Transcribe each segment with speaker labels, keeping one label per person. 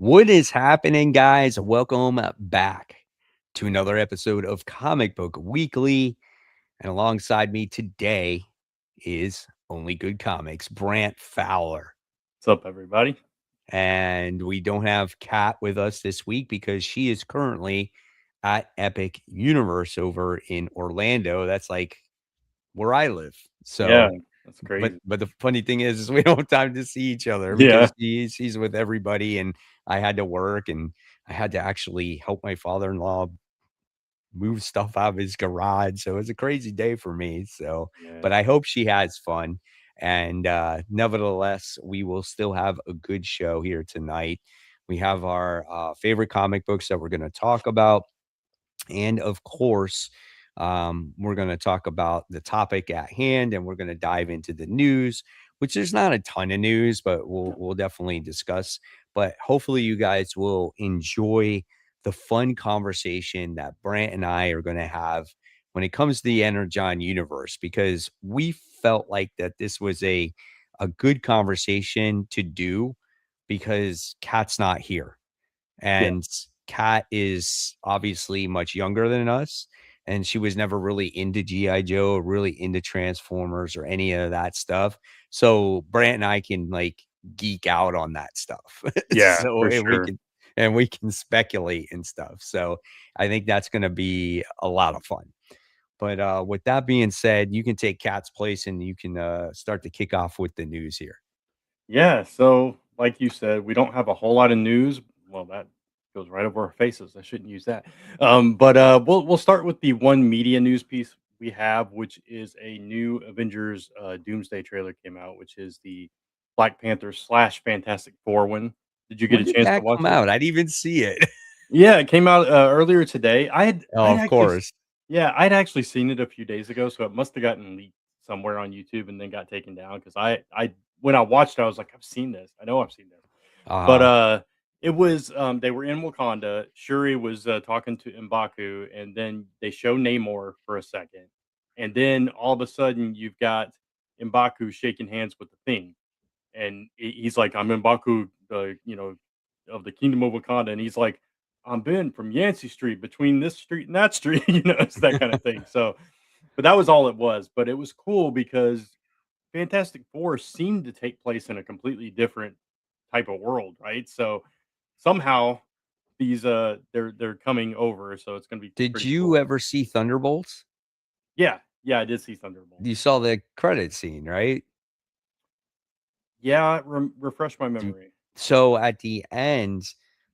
Speaker 1: What is happening, guys? Welcome back to another episode of Comic Book Weekly. And alongside me today is Only Good Comics, Brant Fowler.
Speaker 2: What's up, everybody?
Speaker 1: And we don't have Kat with us this week because she is currently at Epic Universe over in Orlando. That's like where I live.
Speaker 2: Yeah,
Speaker 1: So,
Speaker 2: that's
Speaker 1: but
Speaker 2: crazy.
Speaker 1: but the funny thing is we don't have time to see each other
Speaker 2: Yeah,
Speaker 1: because she's with everybody, and I had to work, and I had to actually help my father-in-law move stuff out of his garage. So it was a crazy day for me. So, but
Speaker 2: yeah,
Speaker 1: I hope she has fun. And nevertheless, we will still have a good show here tonight. We have our favorite comic books that we're going to talk about. And of course, we're going to talk about the topic at hand, and we're going to dive into the news, which there's not a ton of news, but we'll definitely discuss. But hopefully, you guys will enjoy the fun conversation that Brant and I are going to have when it comes to the Energon universe, because we felt like that this was a good conversation to do because Kat's not here.
Speaker 2: yeah,
Speaker 1: And Kat is obviously much younger than us, and she was never really into GI Joe or really into Transformers or any of that stuff. So Brant and I can like geek out on that stuff.
Speaker 2: yeah,
Speaker 1: So
Speaker 2: for sure.
Speaker 1: and we can speculate and stuff. So I think that's going to be a lot of fun. But with that being said, you can take Kat's place and you can start to kick off with the news here.
Speaker 2: Yeah, so like you said, we don't have a whole lot of news. Well, that goes right over our faces. I shouldn't use that. But we'll start with the one media news piece we have, which is a new Avengers Doomsday trailer came out, which is the Black Panther slash Fantastic Four one. Did you get
Speaker 1: When
Speaker 2: a
Speaker 1: did
Speaker 2: chance to
Speaker 1: that
Speaker 2: watch
Speaker 1: come
Speaker 2: it?
Speaker 1: out? I didn't even see it.
Speaker 2: Yeah, it came out earlier today.
Speaker 1: Oh,
Speaker 2: I'd
Speaker 1: of
Speaker 2: actually
Speaker 1: course.
Speaker 2: yeah, I'd actually seen it a few days ago, so it must have gotten leaked somewhere on YouTube and then got taken down because I when I watched it, I was like, I've seen this. I know I've seen this. But
Speaker 1: Uh-huh.
Speaker 2: it was they were in Wakanda. Shuri was talking to M'Baku, and then they show Namor for a second, and then all of a sudden you've got M'Baku shaking hands with the Thing, and he's like, "I'm M'Baku, the of the Kingdom of Wakanda," and he's like, "I'm Ben from Yancey Street, between this street and that street." It's that kind of thing. So, but that was all it was. But it was cool because Fantastic Four seemed to take place in a completely different type of world, right? So somehow these they're coming over, so it's going to be
Speaker 1: Did
Speaker 2: pretty
Speaker 1: you
Speaker 2: cool.
Speaker 1: ever see Thunderbolts?
Speaker 2: Yeah, yeah, I did see Thunderbolts.
Speaker 1: You saw the credit scene, right?
Speaker 2: Yeah, refresh my
Speaker 1: Do
Speaker 2: memory.
Speaker 1: so at the end,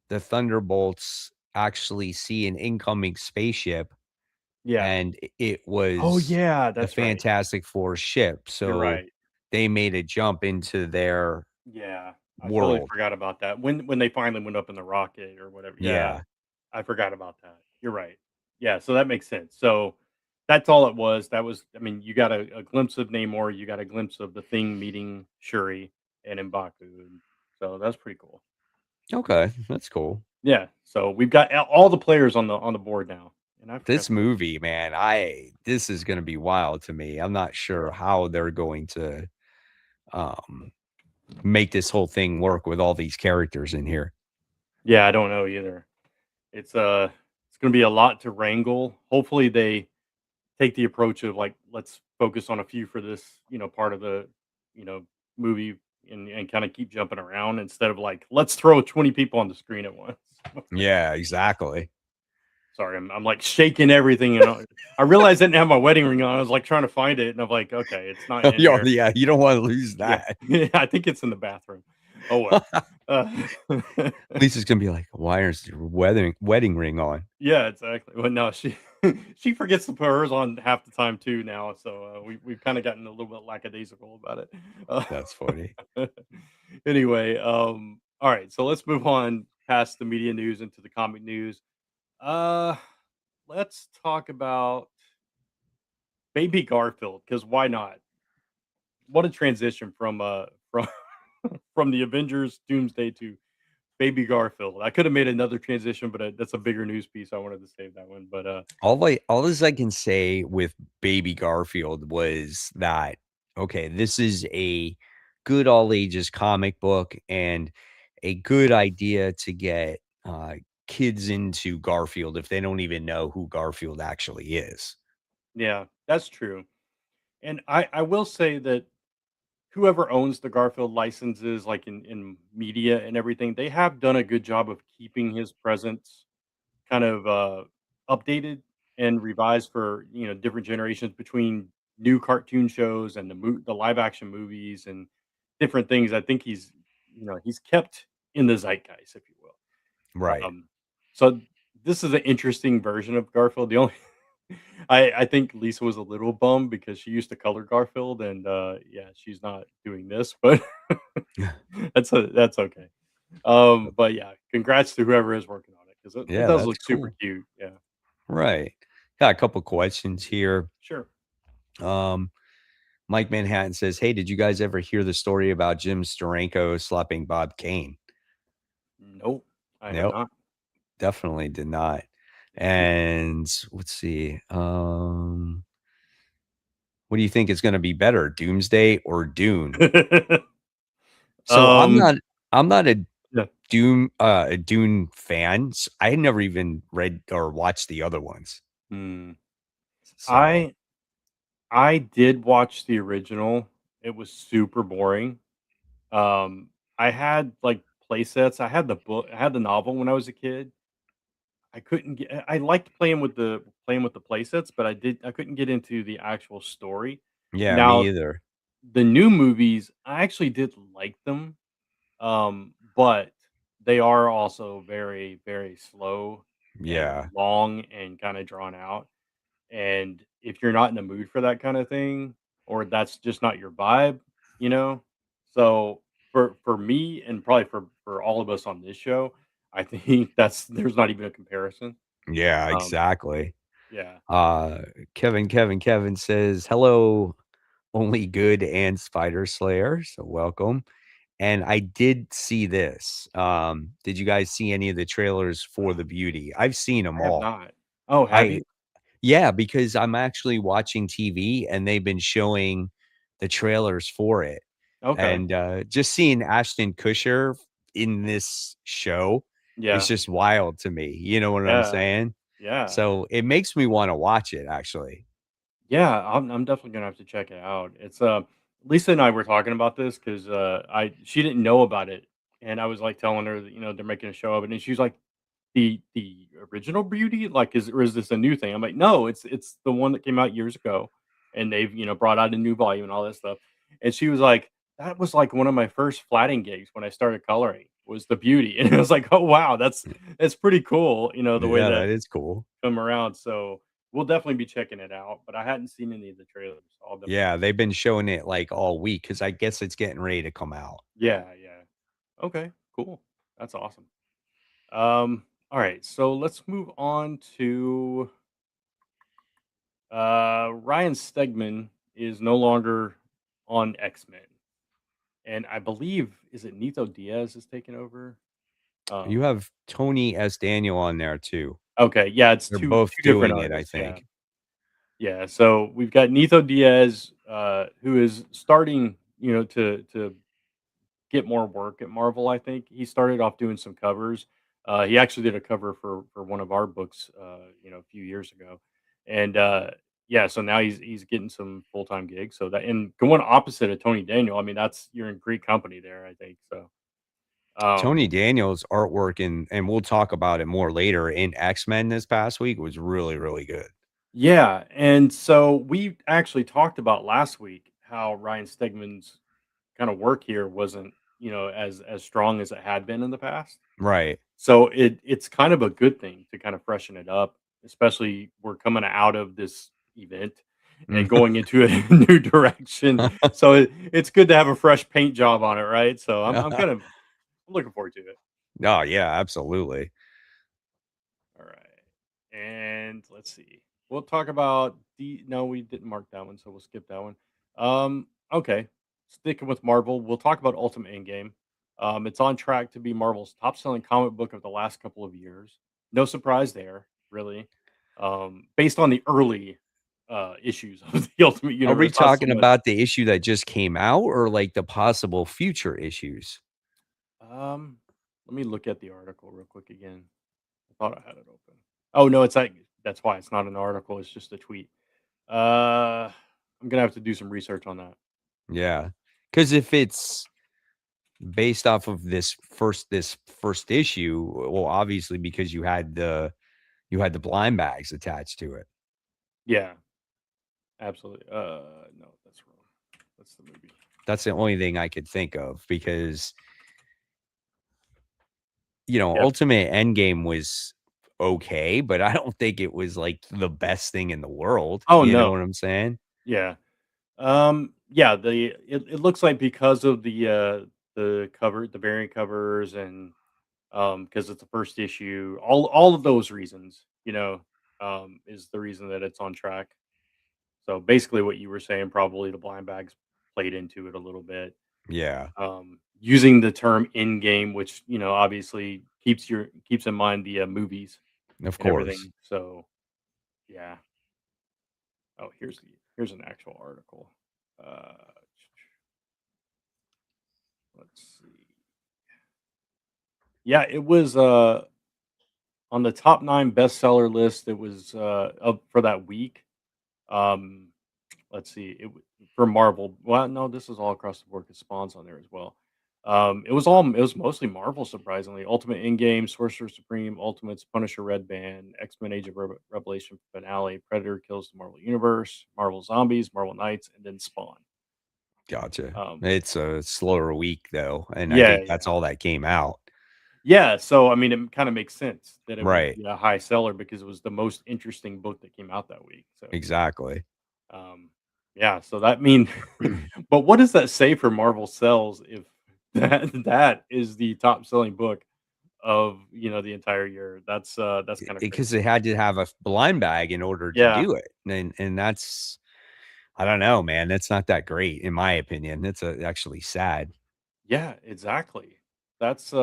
Speaker 1: the Thunderbolts actually see an incoming spaceship,
Speaker 2: Yeah.
Speaker 1: and it
Speaker 2: Oh
Speaker 1: was
Speaker 2: yeah,
Speaker 1: the
Speaker 2: that's right.
Speaker 1: Fantastic Four ship,
Speaker 2: You're
Speaker 1: so
Speaker 2: right.
Speaker 1: they made a jump into their
Speaker 2: Yeah, I totally
Speaker 1: world.
Speaker 2: forgot about that. When they finally went up in the rocket or whatever. Yeah,
Speaker 1: Yeah.
Speaker 2: I forgot about that. You're right. Yeah, so that makes sense. So that's all it was. That was, I mean, you got a glimpse of Namor, you got a glimpse of the Thing meeting Shuri and M'Baku, and so that's pretty cool.
Speaker 1: Okay, that's cool.
Speaker 2: Yeah, so we've got all the players on the board now, and I forgot
Speaker 1: This
Speaker 2: who else.
Speaker 1: movie, man, this is gonna be wild to me. I'm not sure how they're going to, um make this whole thing work with all these characters in here.
Speaker 2: Yeah, I don't know either. It's gonna be a lot to wrangle. Hopefully they take the approach of like, let's focus on a few for this, part of the, you know, movie and kind of keep jumping around instead of like, let's throw 20 people on the screen at once.
Speaker 1: Yeah, exactly.
Speaker 2: Sorry, I'm like shaking everything. I realized I didn't have my wedding ring on. I was like trying to find it and I'm like, okay, it's not in
Speaker 1: Yeah,
Speaker 2: here.
Speaker 1: yeah, you don't wanna lose
Speaker 2: Yeah.
Speaker 1: that.
Speaker 2: Yeah, I think it's in the bathroom. Oh well. Uh,
Speaker 1: Lisa's gonna be like, "Why is your wedding ring on?"
Speaker 2: yeah, exactly. Well, no, she she forgets to put hers on half the time too now. So we've kind of gotten a little bit lackadaisical about it.
Speaker 1: That's funny.
Speaker 2: Anyway, all right, so let's move on past the media news into the comic news. Uh, let's talk about Baby Garfield because why not? What a transition from from the Avengers Doomsday to Baby Garfield. I could have made another transition, but that's a bigger news piece. I wanted to save that one, but
Speaker 1: All this I can say with Baby Garfield was that, okay, this is a good all ages comic book, and a good idea to get kids into Garfield if they don't even know who Garfield actually is.
Speaker 2: Yeah, that's true. And I will say that whoever owns the Garfield licenses, like in media and everything, they have done a good job of keeping his presence kind of updated and revised for different generations between new cartoon shows and the live action movies and different things. I think he's kept in the zeitgeist, if you will.
Speaker 1: Right.
Speaker 2: So this is an interesting version of Garfield. The only I think Lisa was a little bummed because she used to color Garfield, and yeah, she's not doing this, but that's okay. But yeah, congrats to whoever is working on it because it
Speaker 1: Yeah,
Speaker 2: does
Speaker 1: that's
Speaker 2: look super
Speaker 1: cool.
Speaker 2: cute. Yeah,
Speaker 1: Right. Got a couple questions here.
Speaker 2: sure.
Speaker 1: Um, Mike Manhattan says, "Hey, did you guys ever hear the story about Jim Steranko slapping Bob Kane?"
Speaker 2: Nope, I have
Speaker 1: Nope,
Speaker 2: not.
Speaker 1: definitely did not. And let's see. What do you think is going to be better, Doomsday or Dune? So
Speaker 2: um,
Speaker 1: I'm not
Speaker 2: yeah.
Speaker 1: A Dune fan. I had never even read or watched the other ones.
Speaker 2: Hmm.
Speaker 1: So
Speaker 2: I I did watch the original. It was super boring. Um, I had like play sets. I had the book. I had the novel when I was a kid. I couldn't get. I liked playing with the play sets, but I couldn't get into the actual story.
Speaker 1: yeah, me
Speaker 2: Now
Speaker 1: either.
Speaker 2: the new movies, I actually did like them, but they are also very very slow and
Speaker 1: Yeah.
Speaker 2: long and kind of drawn out. And if you're not in the mood for that kind of thing, or that's just not your vibe, you know. So for me and probably for all of us on this show, I think that's there's not even a comparison.
Speaker 1: Yeah,
Speaker 2: Um,
Speaker 1: exactly.
Speaker 2: yeah.
Speaker 1: Uh, Kevin says, "Hello, only good and Spider Slayer." So welcome. And I did see this. Did you guys see any of the trailers for The Beauty? I've seen them
Speaker 2: I have
Speaker 1: all.
Speaker 2: not. Oh, have
Speaker 1: I
Speaker 2: you?
Speaker 1: Yeah, because I'm actually watching TV and they've been showing the trailers for it.
Speaker 2: Okay.
Speaker 1: And just seeing Ashton Kutcher in this show is
Speaker 2: Yeah.
Speaker 1: just wild to me. You know what I'm
Speaker 2: Yeah.
Speaker 1: saying?
Speaker 2: Yeah.
Speaker 1: So it makes me want to watch it actually.
Speaker 2: Yeah, I'm definitely gonna have to check it out. It's Lisa and I were talking about this because I she didn't know about it, and I was like telling her that they're making a show of it, and she's like, the original Beauty, like, is this a new thing? I'm like, no, it's the one that came out years ago, and they've brought out a new volume and all that stuff. And she was like, that was like one of my first flatting gigs when I started coloring was the Beauty, and I was like, oh wow, that's pretty cool, the way
Speaker 1: Yeah,
Speaker 2: that
Speaker 1: that is cool.
Speaker 2: come around. So we'll definitely be checking it out. But I hadn't seen any of the trailers, so I'll definitely.
Speaker 1: Yeah, they've been showing it like all week because I guess it's getting ready to come out.
Speaker 2: Yeah, yeah. Okay, cool. That's awesome. All right, so let's move on to Ryan Stegman is no longer on X-Men. And I believe is it Nito Diaz is taking over?
Speaker 1: You
Speaker 2: Um
Speaker 1: have Tony S. Daniel on there too.
Speaker 2: okay, yeah, it's
Speaker 1: They're
Speaker 2: two
Speaker 1: both
Speaker 2: different
Speaker 1: doing it, I
Speaker 2: artists. Yeah.
Speaker 1: think.
Speaker 2: Yeah, so we've got Nito Diaz who is starting, to get more work at Marvel, I think. He started off doing some covers. He actually did a cover for one of our books, a few years ago. And yeah, so now he's getting some full-time gigs. So that and going opposite of Tony Daniel, I mean, that's you're in great company there, I think. So
Speaker 1: Tony Daniel's artwork and we'll talk about it more later in X-Men this past week was really, really good.
Speaker 2: yeah, and so we actually talked about last week how Ryan Stegman's kind of work here wasn't, as strong as it had been in the past.
Speaker 1: Right.
Speaker 2: So it's kind of a good thing to kind of freshen it up, especially we're coming out of this event and going into a new direction. So it's good to have a fresh paint job on it, right? So I'm looking forward to it.
Speaker 1: Oh, yeah, absolutely.
Speaker 2: All right. And let's see. We'll talk about the no, we didn't mark that one, so we'll skip that one. Okay. Sticking with Marvel, we'll talk about Ultimate Endgame. It's on track to be Marvel's top selling comic book of the last couple of years. No surprise there, really. Based on the early issues of the Ultimate
Speaker 1: Are we
Speaker 2: Universe, not so
Speaker 1: talking
Speaker 2: much.
Speaker 1: about the issue that just came out or like the possible future issues?
Speaker 2: Um Let me look at the article real quick again. I thought I had it open. Oh no, it's like that's why it's not an article. It's just a tweet. I'm gonna have to do some research on that.
Speaker 1: Yeah, because if it's based off of this first issue, well, obviously because you had the blind bags attached to it.
Speaker 2: Yeah, absolutely. No, that's wrong. That's the movie.
Speaker 1: That's the only thing I could think of because, you know,
Speaker 2: Yep.
Speaker 1: Ultimate Endgame was okay, but I don't think it was, like, the best thing in the world,
Speaker 2: Oh
Speaker 1: you know
Speaker 2: no.
Speaker 1: what I'm saying?
Speaker 2: Yeah. Yeah. It looks like because of the cover, the variant covers, and because it's the first issue, all of those reasons, is the reason that it's on track. So basically, what you were saying, probably the blind bags played into it a little bit.
Speaker 1: Yeah,
Speaker 2: Using the term in game, which obviously keeps in mind the movies
Speaker 1: of
Speaker 2: and
Speaker 1: course.
Speaker 2: everything. So yeah. Oh, here's an actual article. Uh, let's see. Yeah, it was on the top 9 bestseller list. It was up for that week. Um, let's see. For Marvel. Well, no, this is all across the board because Spawn's on there as well. It was mostly Marvel, surprisingly. Ultimate Endgame, Sorcerer Supreme, Ultimates, Punisher Red Band, X-Men Age of Revelation finale, Predator kills the Marvel Universe, Marvel Zombies, Marvel Knights, and then Spawn.
Speaker 1: Gotcha.
Speaker 2: Um,
Speaker 1: It's a slower week, though, and I
Speaker 2: yeah,
Speaker 1: think that's
Speaker 2: yeah.
Speaker 1: all that came out.
Speaker 2: Yeah, so I mean, it kind of makes sense that it would
Speaker 1: Right,
Speaker 2: be a high seller because it was the most interesting book that came out that week. So,
Speaker 1: exactly.
Speaker 2: um, yeah, so that mean, but what does that say for Marvel sales if that is the top selling book of the entire year? That's kind of
Speaker 1: Because
Speaker 2: crazy.
Speaker 1: they had to have a blind bag in order to
Speaker 2: Yeah,
Speaker 1: do it, and that's I don't know, man, that's not that great in my opinion. It's, actually sad.
Speaker 2: yeah, exactly. That's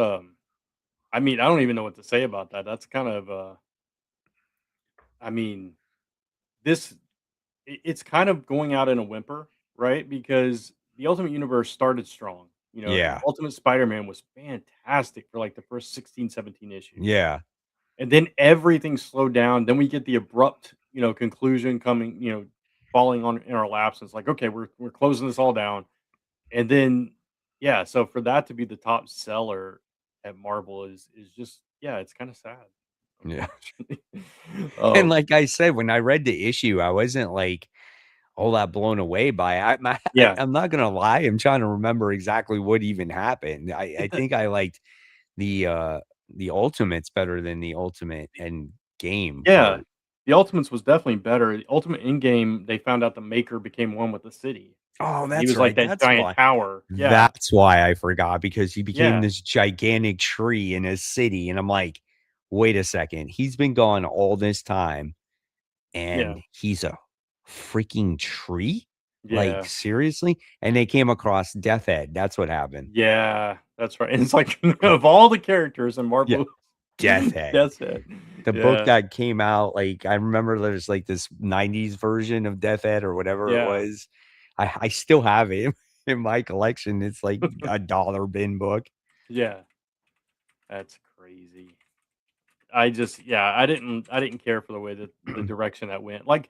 Speaker 2: I mean, I don't even know what to say about that. That's kind of I mean, this it's kind of going out in a whimper, right? Because the Ultimate Universe started strong.
Speaker 1: Yeah,
Speaker 2: Ultimate Spider-Man was fantastic for like the first 16, 17 issues.
Speaker 1: yeah,
Speaker 2: And then everything slowed down. Then we get the abrupt, conclusion coming, falling on in our laps. It's like, okay, we're closing this all down. And then yeah, so for that to be the top seller at Marvel is just yeah, it's kind of sad,
Speaker 1: yeah.
Speaker 2: unfortunately.
Speaker 1: And
Speaker 2: um
Speaker 1: like I said, when I read the issue, I wasn't, like, all that blown away by it.
Speaker 2: yeah.
Speaker 1: I'm not gonna lie, I'm trying to remember exactly what even happened. I think I liked the, uh, the Ultimates better than the Ultimate and Game
Speaker 2: Yeah.
Speaker 1: part.
Speaker 2: The Ultimates was definitely better. The Ultimate Endgame, they found out the Maker became one with the city,
Speaker 1: Oh,
Speaker 2: and he
Speaker 1: that's
Speaker 2: was like
Speaker 1: right,
Speaker 2: that giant tower. Yeah.
Speaker 1: that's why I forgot because he became
Speaker 2: Yeah.
Speaker 1: this gigantic tree in a city, and I'm like, "Wait a second, he's been gone all this time,
Speaker 2: Yeah.
Speaker 1: and he's a freaking tree? Like,
Speaker 2: Yeah.
Speaker 1: seriously?" And they came across Death Head, that's what happened.
Speaker 2: Yeah. That's right, and it's like, of all the characters in
Speaker 1: Yeah,
Speaker 2: Marvel,
Speaker 1: Death Head.
Speaker 2: that's it.
Speaker 1: The book
Speaker 2: Yeah.
Speaker 1: that came out, like, I remember there's, like, this '90s version of Death Head or whatever it
Speaker 2: Yeah.
Speaker 1: was. I still have it in my collection, it's like a dollar bin book.
Speaker 2: Yeah. That's crazy. I just yeah, I didn't care for the way that the direction that went. Like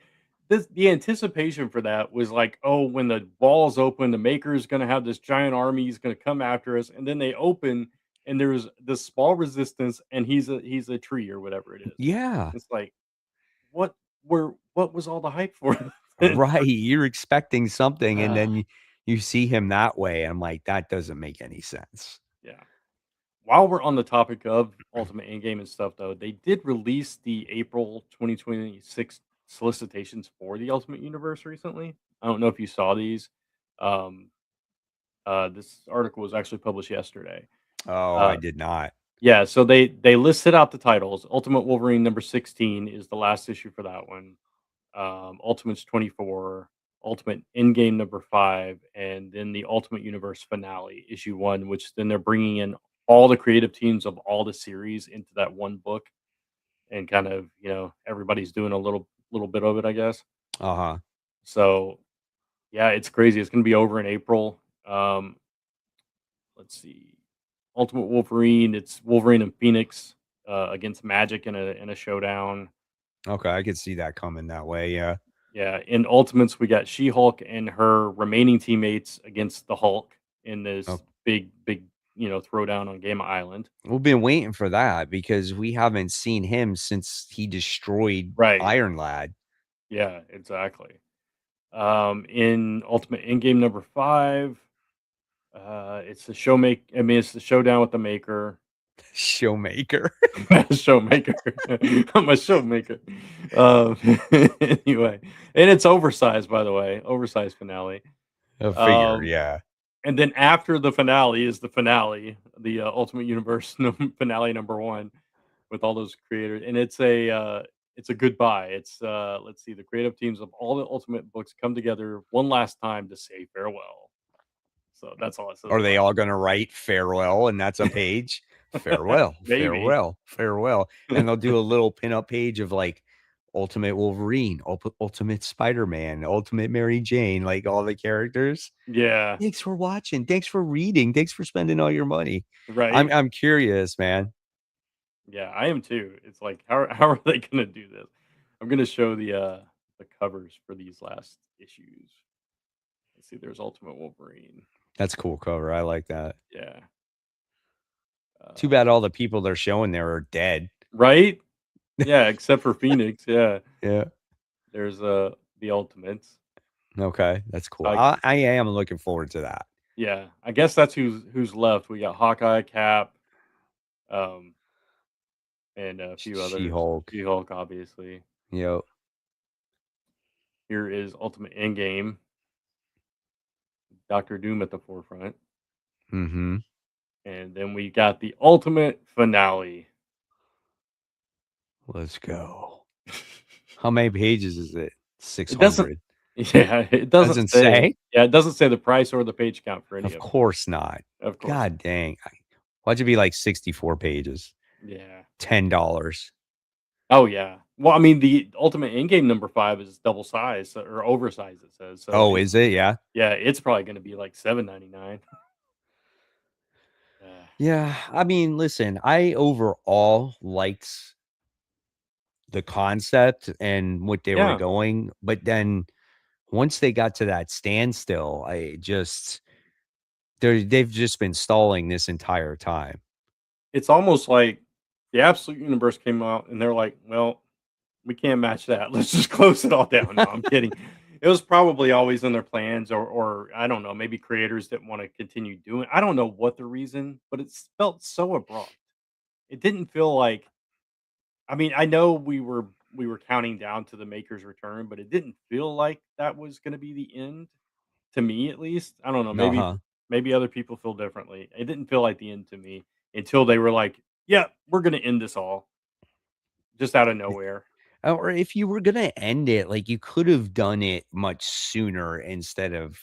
Speaker 2: the anticipation for that was like, oh, when the walls open, the maker's gonna have this giant army, he's gonna come after us, and then they open and there's this small resistance and he's a tree or whatever it is.
Speaker 1: Yeah.
Speaker 2: It's like, what what was all the hype for?
Speaker 1: Right, you're expecting something, and
Speaker 2: Ah,
Speaker 1: then you see him that way, I'm like, "That doesn't make any sense."
Speaker 2: yeah. While we're on the topic of Ultimate Endgame and stuff, though, they did release the April 2026 solicitations for the Ultimate Universe recently. I don't know if you saw these. Um, this article was actually published yesterday.
Speaker 1: Oh, I
Speaker 2: Uh,
Speaker 1: did not.
Speaker 2: yeah, so they listed out the titles. Ultimate Wolverine number 16 is the last issue for that one. Ultimates 24, Ultimate Endgame number 5, and then the Ultimate Universe finale, issue 1, which then they're bringing in all the creative teams of all the series into that one book and kind of, everybody's doing a little bit of it, I guess.
Speaker 1: Uh-huh.
Speaker 2: So, yeah, it's crazy. It's going to be over in April. Let's see. Ultimate Wolverine. It's Wolverine and Phoenix against Magic in a showdown.
Speaker 1: Okay, I could see that coming that way. Yeah.
Speaker 2: Yeah, in Ultimates, we got She-Hulk and her remaining teammates against the Hulk in
Speaker 1: Oh,
Speaker 2: this big, throwdown on Gamma Island.
Speaker 1: we've been waiting for that because we haven't seen him since he destroyed
Speaker 2: Right.
Speaker 1: Iron Lad.
Speaker 2: Yeah, exactly. In Ultimate Endgame number 5, it's the it's the showdown with the Maker.
Speaker 1: Showmaker.
Speaker 2: Showmaker. I'm a showmaker. Um, anyway, and it's oversized, by the way, oversized finale.
Speaker 1: A figure,
Speaker 2: Um,
Speaker 1: yeah.
Speaker 2: and then after the finale is the finale, the Ultimate Universe finale number 1 with all those creators, and it's a goodbye. It's let's see, the creative teams of all the Ultimate books come together one last time to say farewell. So that's all it says
Speaker 1: Are they
Speaker 2: about
Speaker 1: all gonna write farewell and that's a page?
Speaker 2: it.
Speaker 1: Farewell,
Speaker 2: Maybe.
Speaker 1: farewell, farewell, and they'll do a little pinup page of, like, Ultimate Wolverine, Ultimate Spider-Man, Ultimate Mary Jane, like, all the characters.
Speaker 2: Yeah.
Speaker 1: "Thanks for watching, thanks for reading, thanks for spending all your money." I'm
Speaker 2: Right.
Speaker 1: I'm curious, man.
Speaker 2: Yeah, I am too. It's like how are they gonna do this? I'm gonna show the covers for these last issues. Let's see, there's Ultimate Wolverine.
Speaker 1: That's a cool cover, I like that.
Speaker 2: Yeah.
Speaker 1: Too bad all
Speaker 2: Let's
Speaker 1: the people they're showing there are dead.
Speaker 2: right? Yeah, except for Phoenix. Yeah.
Speaker 1: Yeah.
Speaker 2: There's the Ultimates.
Speaker 1: Okay, that's cool.
Speaker 2: I
Speaker 1: I am looking forward to that.
Speaker 2: yeah, I guess that's who's left. We got Hawkeye, Cap, um, and a few others.
Speaker 1: She-Hulk.
Speaker 2: She-Hulk, obviously.
Speaker 1: Yep.
Speaker 2: Here is Ultimate Endgame. Doctor Doom at the forefront.
Speaker 1: Mhm.
Speaker 2: And then we got the ultimate finale.
Speaker 1: Let's go. How many pages is it?
Speaker 2: It doesn't
Speaker 1: 600.
Speaker 2: yeah, it doesn't
Speaker 1: Doesn't
Speaker 2: say.
Speaker 1: say?
Speaker 2: Yeah, it doesn't say the price or the page count for any
Speaker 1: Of
Speaker 2: of them.
Speaker 1: course not.
Speaker 2: Of course.
Speaker 1: God dang. Why'd you be like 64 pages?
Speaker 2: Yeah.
Speaker 1: $10.
Speaker 2: Oh, yeah. Well, I mean, the ultimate in-game number 5 is double size or oversized, it says. So
Speaker 1: Oh, is it? Yeah.
Speaker 2: yeah, it's probably gonna be like $7.99. Yeah.
Speaker 1: Yeah. I mean, listen, I overall liked the concept and what they were
Speaker 2: Yeah.
Speaker 1: going, but then once they got to that standstill, they've just been stalling this entire time.
Speaker 2: It's almost like the Absolute Universe came out and they're like, "Well, we can't match that. Let's just close it all down." No, I'm kidding. It was probably always in their plans, or I don't know, maybe creators didn't want to continue doing. I don't know what the reason, but it felt so abrupt. It didn't feel like. I mean, I know we were counting down to the Maker's return, but it didn't feel like that was going to be the end to me, at least. I don't know. Maybe
Speaker 1: Uh-huh.
Speaker 2: maybe other people feel differently. It didn't feel like the end to me until they were like, "Yeah, we're going to end this all," just out of nowhere.
Speaker 1: Or if you were gonna end it, like, you could have done it much sooner instead of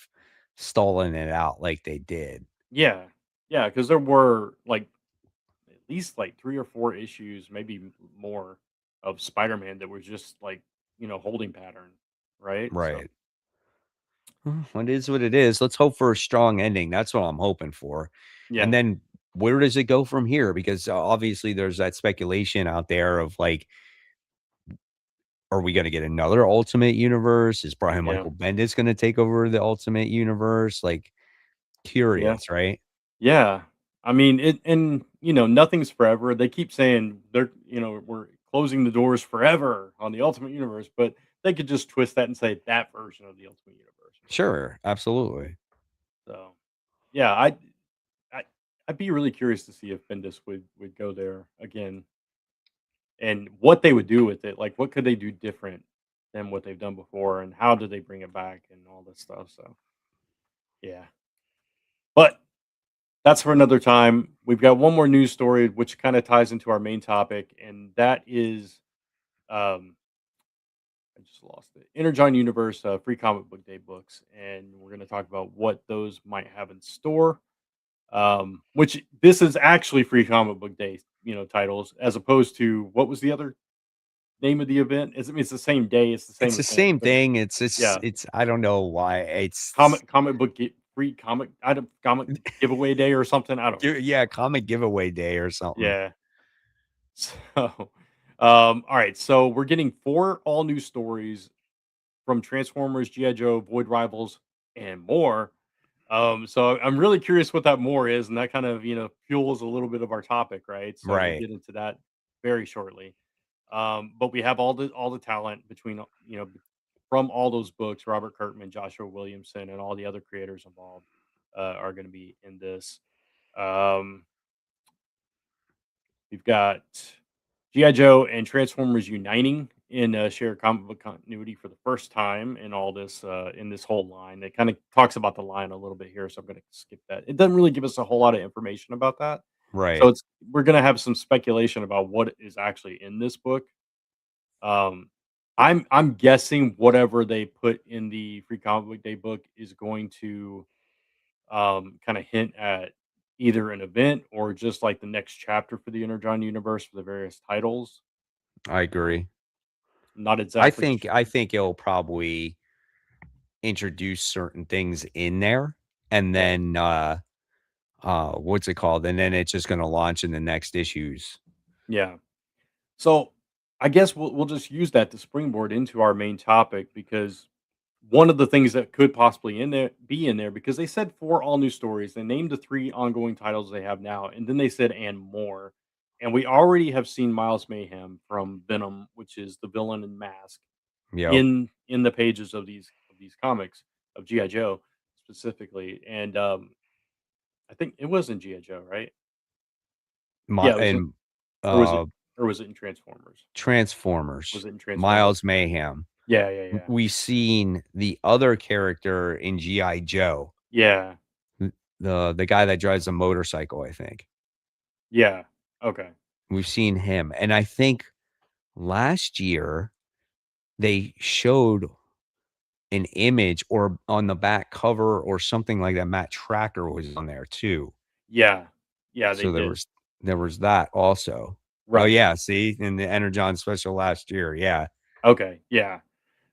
Speaker 1: stalling it out like they did.
Speaker 2: Yeah. Yeah, because there were, like, at least, like, 3 or 4 issues, maybe more, of Spider-Man that was just, like, holding pattern, right? So,
Speaker 1: Right. Well, it is what it is. Let's hope for a strong ending. That's what I'm hoping for. And
Speaker 2: yeah.
Speaker 1: then where does it go from here? Because obviously there's that speculation out there of like, are we going to get another Ultimate Universe? Is Brian
Speaker 2: Yeah.
Speaker 1: Michael Bendis going to take over the Ultimate Universe? Like,
Speaker 2: Yeah.
Speaker 1: curious, right?
Speaker 2: Yeah. I mean, nothing's forever. They keep saying we're closing the doors forever on the Ultimate Universe, but they could just twist that and say that version of the Ultimate Universe or something.
Speaker 1: Sure, absolutely.
Speaker 2: So, yeah, I I'd be really curious to see if Bendis would go there again and what they would do with it. Like, what could they do different than what they've done before, and how do they bring it back and all this stuff. So, yeah. But that's for another time. We've got one more news story which kind of ties into our main topic, and that is um I just lost it. Energon Universe free comic book day books, and we're going to talk about what those might have in store. Which this is actually free comic book day, titles as opposed to what was the other name of the event? It's the same day. It's the
Speaker 1: It's
Speaker 2: same
Speaker 1: the
Speaker 2: event,
Speaker 1: same
Speaker 2: but
Speaker 1: thing. It's
Speaker 2: yeah,
Speaker 1: I don't know why. It's
Speaker 2: comic book free comic item comic giveaway day or something. I don't know.
Speaker 1: Yeah, comic giveaway day or something.
Speaker 2: Yeah. So, all right. So we're getting 4 all new stories from Transformers, GI Joe, Void Rivals, and more. So I'm really curious what that more is, and that kind of fuels a little bit of our topic, right? So we'll
Speaker 1: Right.
Speaker 2: get into that very shortly. But we have all the talent between from all those books. Robert Kirkman, Joshua Williamson, and all the other creators involved are going to be in this. Um, we've got GI Joe and Transformers uniting in shared comic book continuity for the first time in all this in this whole line. It kind of talks about the line a little bit here, so I'm going to skip that. It doesn't really give us a whole lot of information about that, so
Speaker 1: Right.
Speaker 2: it's we're going to have some speculation about what is actually in this book. Um, I'm guessing whatever they put in the Free Comic Book Day book is going to kind of hint at either an event or just like the next chapter for the Energon universe for the various titles.
Speaker 1: I
Speaker 2: Um,
Speaker 1: agree.
Speaker 2: not
Speaker 1: I
Speaker 2: exactly
Speaker 1: think I
Speaker 2: sure.
Speaker 1: think it'll probably introduce certain things in there, and
Speaker 2: Yeah,
Speaker 1: then, what's it called? And then it's just gonna launch in the next issues.
Speaker 2: yeah. So I guess we'll just use that to springboard into our main topic because one of the things that could possibly in there because they said 4 all new stories. They named the 3 ongoing titles they have now, and then they said and more. And we already have seen Miles Mayhem from Venom, which is the villain in Mask,
Speaker 1: Yep.
Speaker 2: in the pages of these comics of GI Joe specifically. And I think it was in GI Joe, right?
Speaker 1: My
Speaker 2: Yeah, it was in,
Speaker 1: and,
Speaker 2: or was it
Speaker 1: uh,
Speaker 2: or was it in Transformers? Was
Speaker 1: Transformers,
Speaker 2: it in Transformers?
Speaker 1: Miles Mayhem.
Speaker 2: Yeah, yeah, yeah.
Speaker 1: We seen the other character in G.I. Joe,
Speaker 2: Yeah.
Speaker 1: th the guy that drives a motorcycle, I think.
Speaker 2: Yeah. Okay.
Speaker 1: We've seen him, and I think last year, they showed an image or on the back cover or something like that. Matt Tracker was on there too.
Speaker 2: Yeah. Yeah, they
Speaker 1: So there
Speaker 2: did.
Speaker 1: was there was that also. Oh,
Speaker 2: Right.
Speaker 1: yeah, see, in the Energon special last year, yeah.
Speaker 2: Okay. Yeah.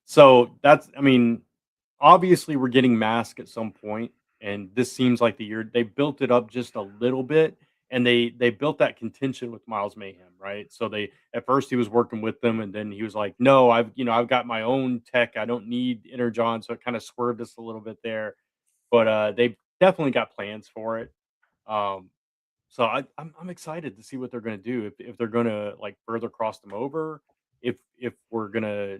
Speaker 2: So that's I mean, obviously we're getting Mask at some point, and this seems like the year they built it up just a little bit, and they built that contention with Miles Mayhem, right? So they at first he was working with them, and then he was like, "No, I've got my own tech. I don't need Energon." So it kind of swerved us a little bit there, but they've definitely got plans for it. Um, So I'm excited to see what they're gonna do if they're gonna like further cross them over, if we're gonna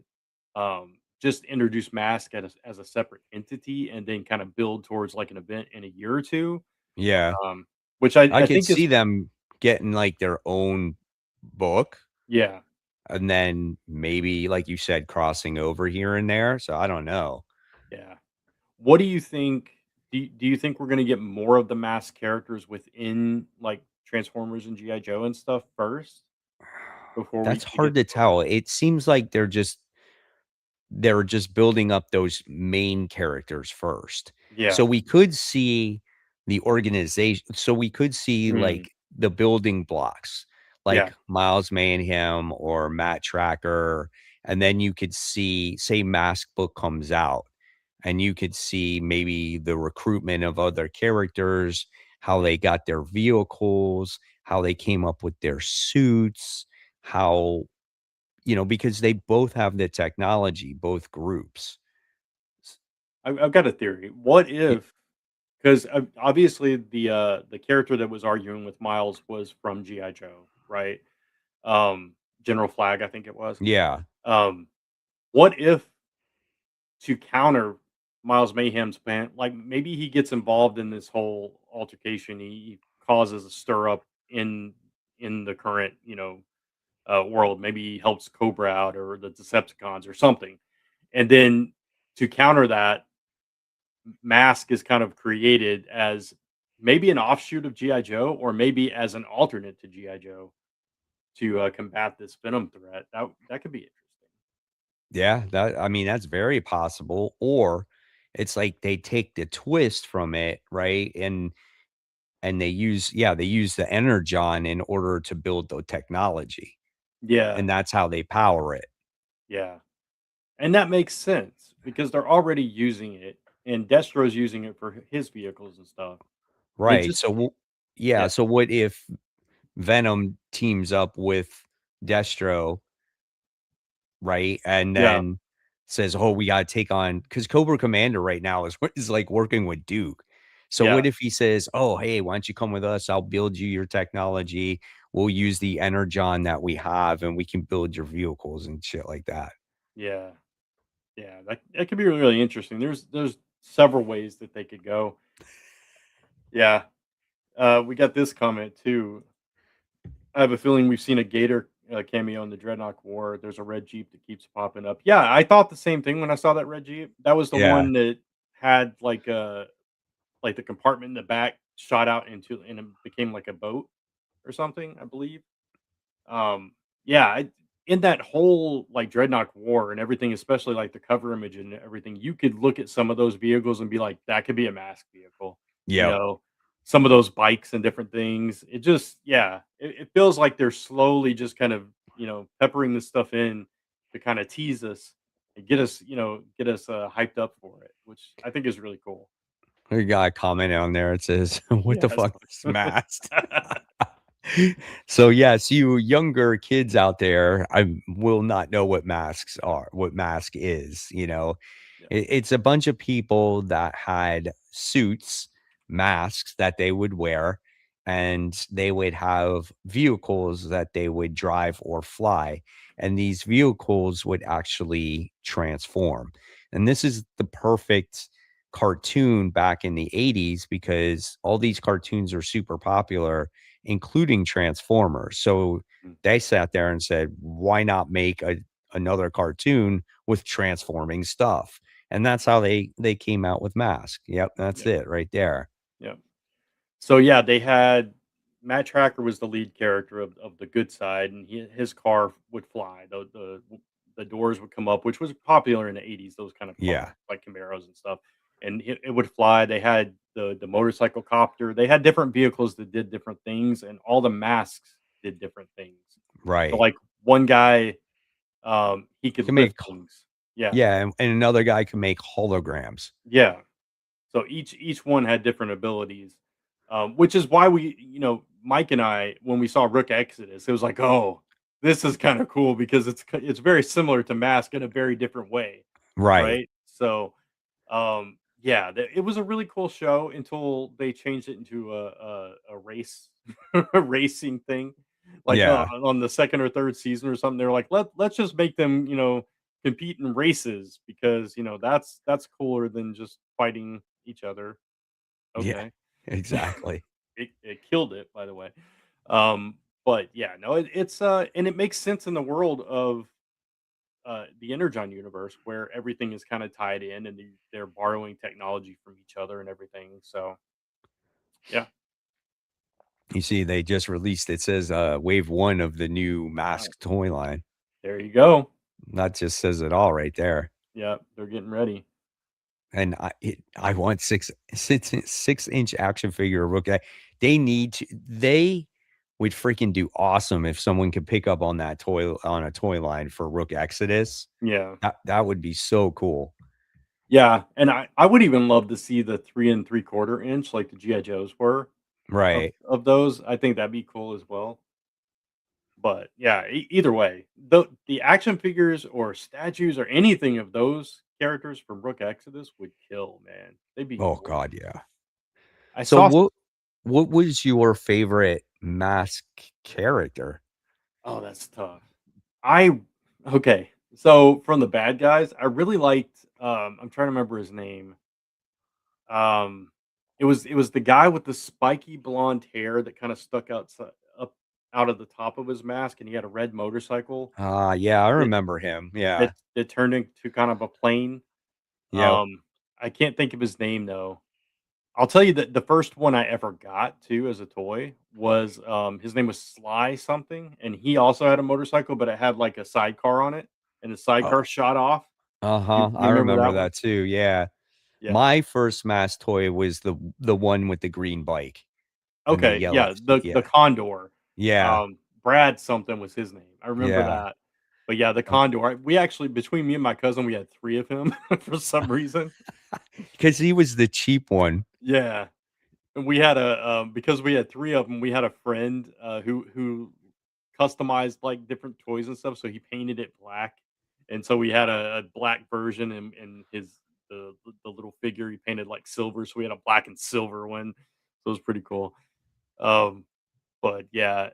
Speaker 2: just introduce Mask as a separate entity and then kind of build towards like an event in a year or two.
Speaker 1: Yeah.
Speaker 2: Which
Speaker 1: I
Speaker 2: I
Speaker 1: could
Speaker 2: think is
Speaker 1: see them getting, like, their own book
Speaker 2: yeah,
Speaker 1: and then maybe, like you said, crossing over here and there, so I don't know.
Speaker 2: yeah. What do you think? Do you think we're gonna get more of the Mask characters within like Transformers and GI Joe and stuff first before
Speaker 1: That's
Speaker 2: we get
Speaker 1: hard
Speaker 2: to
Speaker 1: to
Speaker 2: the rest?
Speaker 1: tell. It seems like they're just building up those main characters first. So
Speaker 2: Yeah.
Speaker 1: we could see the organization so we could see,
Speaker 2: Mm,
Speaker 1: like, the building blocks,
Speaker 2: yeah.
Speaker 1: like Miles Mayhem or Matt Tracker, and then you could see say Mask book comes out, and you could see maybe the recruitment of other characters, how they got their vehicles, how they came up with their suits, how because they both have the technology, both groups. S
Speaker 2: I've got a theory. What
Speaker 1: Y
Speaker 2: if 'cause, obviously, the character that was arguing with Miles was from G.I. Joe, right? General Flag, I think it was.
Speaker 1: Yeah,
Speaker 2: Um, what if to counter Miles Mayhem's plan, like, maybe he gets involved in this whole altercation, he causes a stir up in the current, world. Maybe he helps Cobra out or the Decepticons or something, and then to counter that Mask is kind of created as maybe an offshoot of GI Joe, or maybe as an alternate to GI Joe to combat this Venom threat. That could be interesting.
Speaker 1: yeah, that I mean, that's very possible, or it's like they take the twist from it, right? And they use the energon in order to build the technology,
Speaker 2: Yeah,
Speaker 1: and that's how they power it.
Speaker 2: yeah, and that makes sense because they're already using it. and Destro's using it for his vehicles and stuff. And it
Speaker 1: Right.
Speaker 2: just
Speaker 1: So, yeah.
Speaker 2: yeah,
Speaker 1: So, what if Venom teams up with Destro, right? And
Speaker 2: yeah,
Speaker 1: then says, "Oh, we gotta take on," because Cobra Commander right now is like working with Duke. So
Speaker 2: yeah,
Speaker 1: what if he says, "Oh, hey, why don't you come with us? I'll build you your technology. We'll use the energon that we have, and we can build your vehicles and shit like that."
Speaker 2: yeah, yeah. That could be really interesting. There's several ways that they could go. Yeah. We got this comment too. I have a feeling we've seen a Gator cameo in the Dreadnought War. There's a red Jeep that keeps popping up. Yeah, I thought the same thing when I saw that red Jeep. That was the
Speaker 1: Yeah.
Speaker 2: one that had like the compartment in the back shot out into and it became like a boat or something, I believe. Yeah, in that whole like Dreadnought War and everything, especially like the cover image and everything, you could look at some of those vehicles and be like, that could be a mask vehicle. You
Speaker 1: Yep.
Speaker 2: know, some of those bikes and different things. It just, yeah, it feels like they're slowly just kind of, peppering this stuff in to kind of tease us and get us hyped up for it, which I think is really cool.
Speaker 1: We got a comment on there. It says, "What the
Speaker 2: Yes.
Speaker 1: fuck is masked?" So, yes, you younger kids out there, I will not know what masks are, what mask is, you know?
Speaker 2: Yeah.
Speaker 1: It's a bunch of people that had suits, masks that they would wear, and they would have vehicles that they would drive or fly, and these vehicles would actually transform. And this is the perfect cartoon back in the 80s because all these cartoons are super popular, including Transformers. So
Speaker 2: Mm,
Speaker 1: they sat there and said, "Why not make another cartoon with transforming stuff?" And that's how they came out with Mask. Yep, that's
Speaker 2: yeah.
Speaker 1: it right there.
Speaker 2: Yeah. So yeah, they had Matt Tracker was the lead character of the good side, and his car would fly. The doors would come up, which was popular in the '80s. Those kind of cars,
Speaker 1: Yeah,
Speaker 2: like Camaros and stuff, and it would fly. They had the motorcycle copter. They had different vehicles that did different things, and all the masks did different things. So
Speaker 1: right.
Speaker 2: like one guy, he could
Speaker 1: Can
Speaker 2: lift
Speaker 1: make
Speaker 2: things. Yeah,
Speaker 1: yeah, and another guy can make holograms.
Speaker 2: yeah. So each one had different abilities, which is why Mike and I, when we saw Rook Exodus, it was like, oh, this is kind of cool because it's very similar to Mask in a very different way,
Speaker 1: Right.
Speaker 2: right? So, yeah, it was a really cool show until they changed it into a race a racing thing, like
Speaker 1: Yeah.
Speaker 2: on the second or third season or something. They're like, let's just make them compete in races because that's cooler than just fighting each other.
Speaker 1: Yeah.
Speaker 2: Okay.
Speaker 1: Exactly.
Speaker 2: It killed it, by the way. But yeah, no, and it makes sense in the world of the Energon universe where everything is kind of tied in and they're borrowing technology from each other and everything. So yeah.
Speaker 1: You see, they just released it says, wave 1 of the new
Speaker 2: Uh,
Speaker 1: Mask toy line.
Speaker 2: there you go.
Speaker 1: That just says it all right there.
Speaker 2: Yeah, they're getting ready.
Speaker 1: And I want 6-inch action figure of Rookie. They would freaking do awesome if someone could pick up on that toy on a toy line for Rook Exodus.
Speaker 2: Yeah.
Speaker 1: That would be so cool.
Speaker 2: Yeah. And I would even love to see the 3 3/4 inch like the G.I. Joes were
Speaker 1: Right.
Speaker 2: of those. I think that'd be cool as well. But yeah, either way, the action figures or statues or anything of those characters from Rook Exodus would kill, man. They'd be
Speaker 1: Oh
Speaker 2: cool.
Speaker 1: god, yeah.
Speaker 2: I
Speaker 1: So
Speaker 2: saw
Speaker 1: what was your favorite Mask character?
Speaker 2: oh, that's tough. I okay. So from the bad guys, I really liked I'm trying to remember his name. Um it was the guy with the spiky blonde hair that kind of stuck up out of the top of his mask and he had a red motorcycle
Speaker 1: Yeah, I
Speaker 2: that
Speaker 1: remember him.
Speaker 2: that
Speaker 1: Yeah.
Speaker 2: that turned into kind of a plane.
Speaker 1: Yep.
Speaker 2: I can't think of his name though. I'll tell you that the first one I ever got too as a toy was his name was Sly something, and he also had a motorcycle, but it had like a sidecar on it, and the
Speaker 1: Oh,
Speaker 2: sidecar shot off.
Speaker 1: uh-huh.
Speaker 2: You
Speaker 1: I
Speaker 2: remember
Speaker 1: remember
Speaker 2: that one?
Speaker 1: that too. Yeah.
Speaker 2: Yeah.
Speaker 1: My first Mask toy was the one with the green bike and the
Speaker 2: Okay.
Speaker 1: yellow
Speaker 2: Yeah.
Speaker 1: seat.
Speaker 2: The
Speaker 1: Yeah.
Speaker 2: Condor.
Speaker 1: Yeah.
Speaker 2: Brad something was his name. I remember
Speaker 1: Yeah.
Speaker 2: that. But yeah, the Condor, we actually between me and my cousin, we had 3 of him for some reason.
Speaker 1: Because he was the cheap one.
Speaker 2: Yeah. And we had because we had 3 of them, we had a friend, who customized, like, different toys and stuff, so he painted it black, and so we had a black version and his the little figure he painted, like, silver, so we had a black and silver one, so it was pretty cool. Um, but yeah,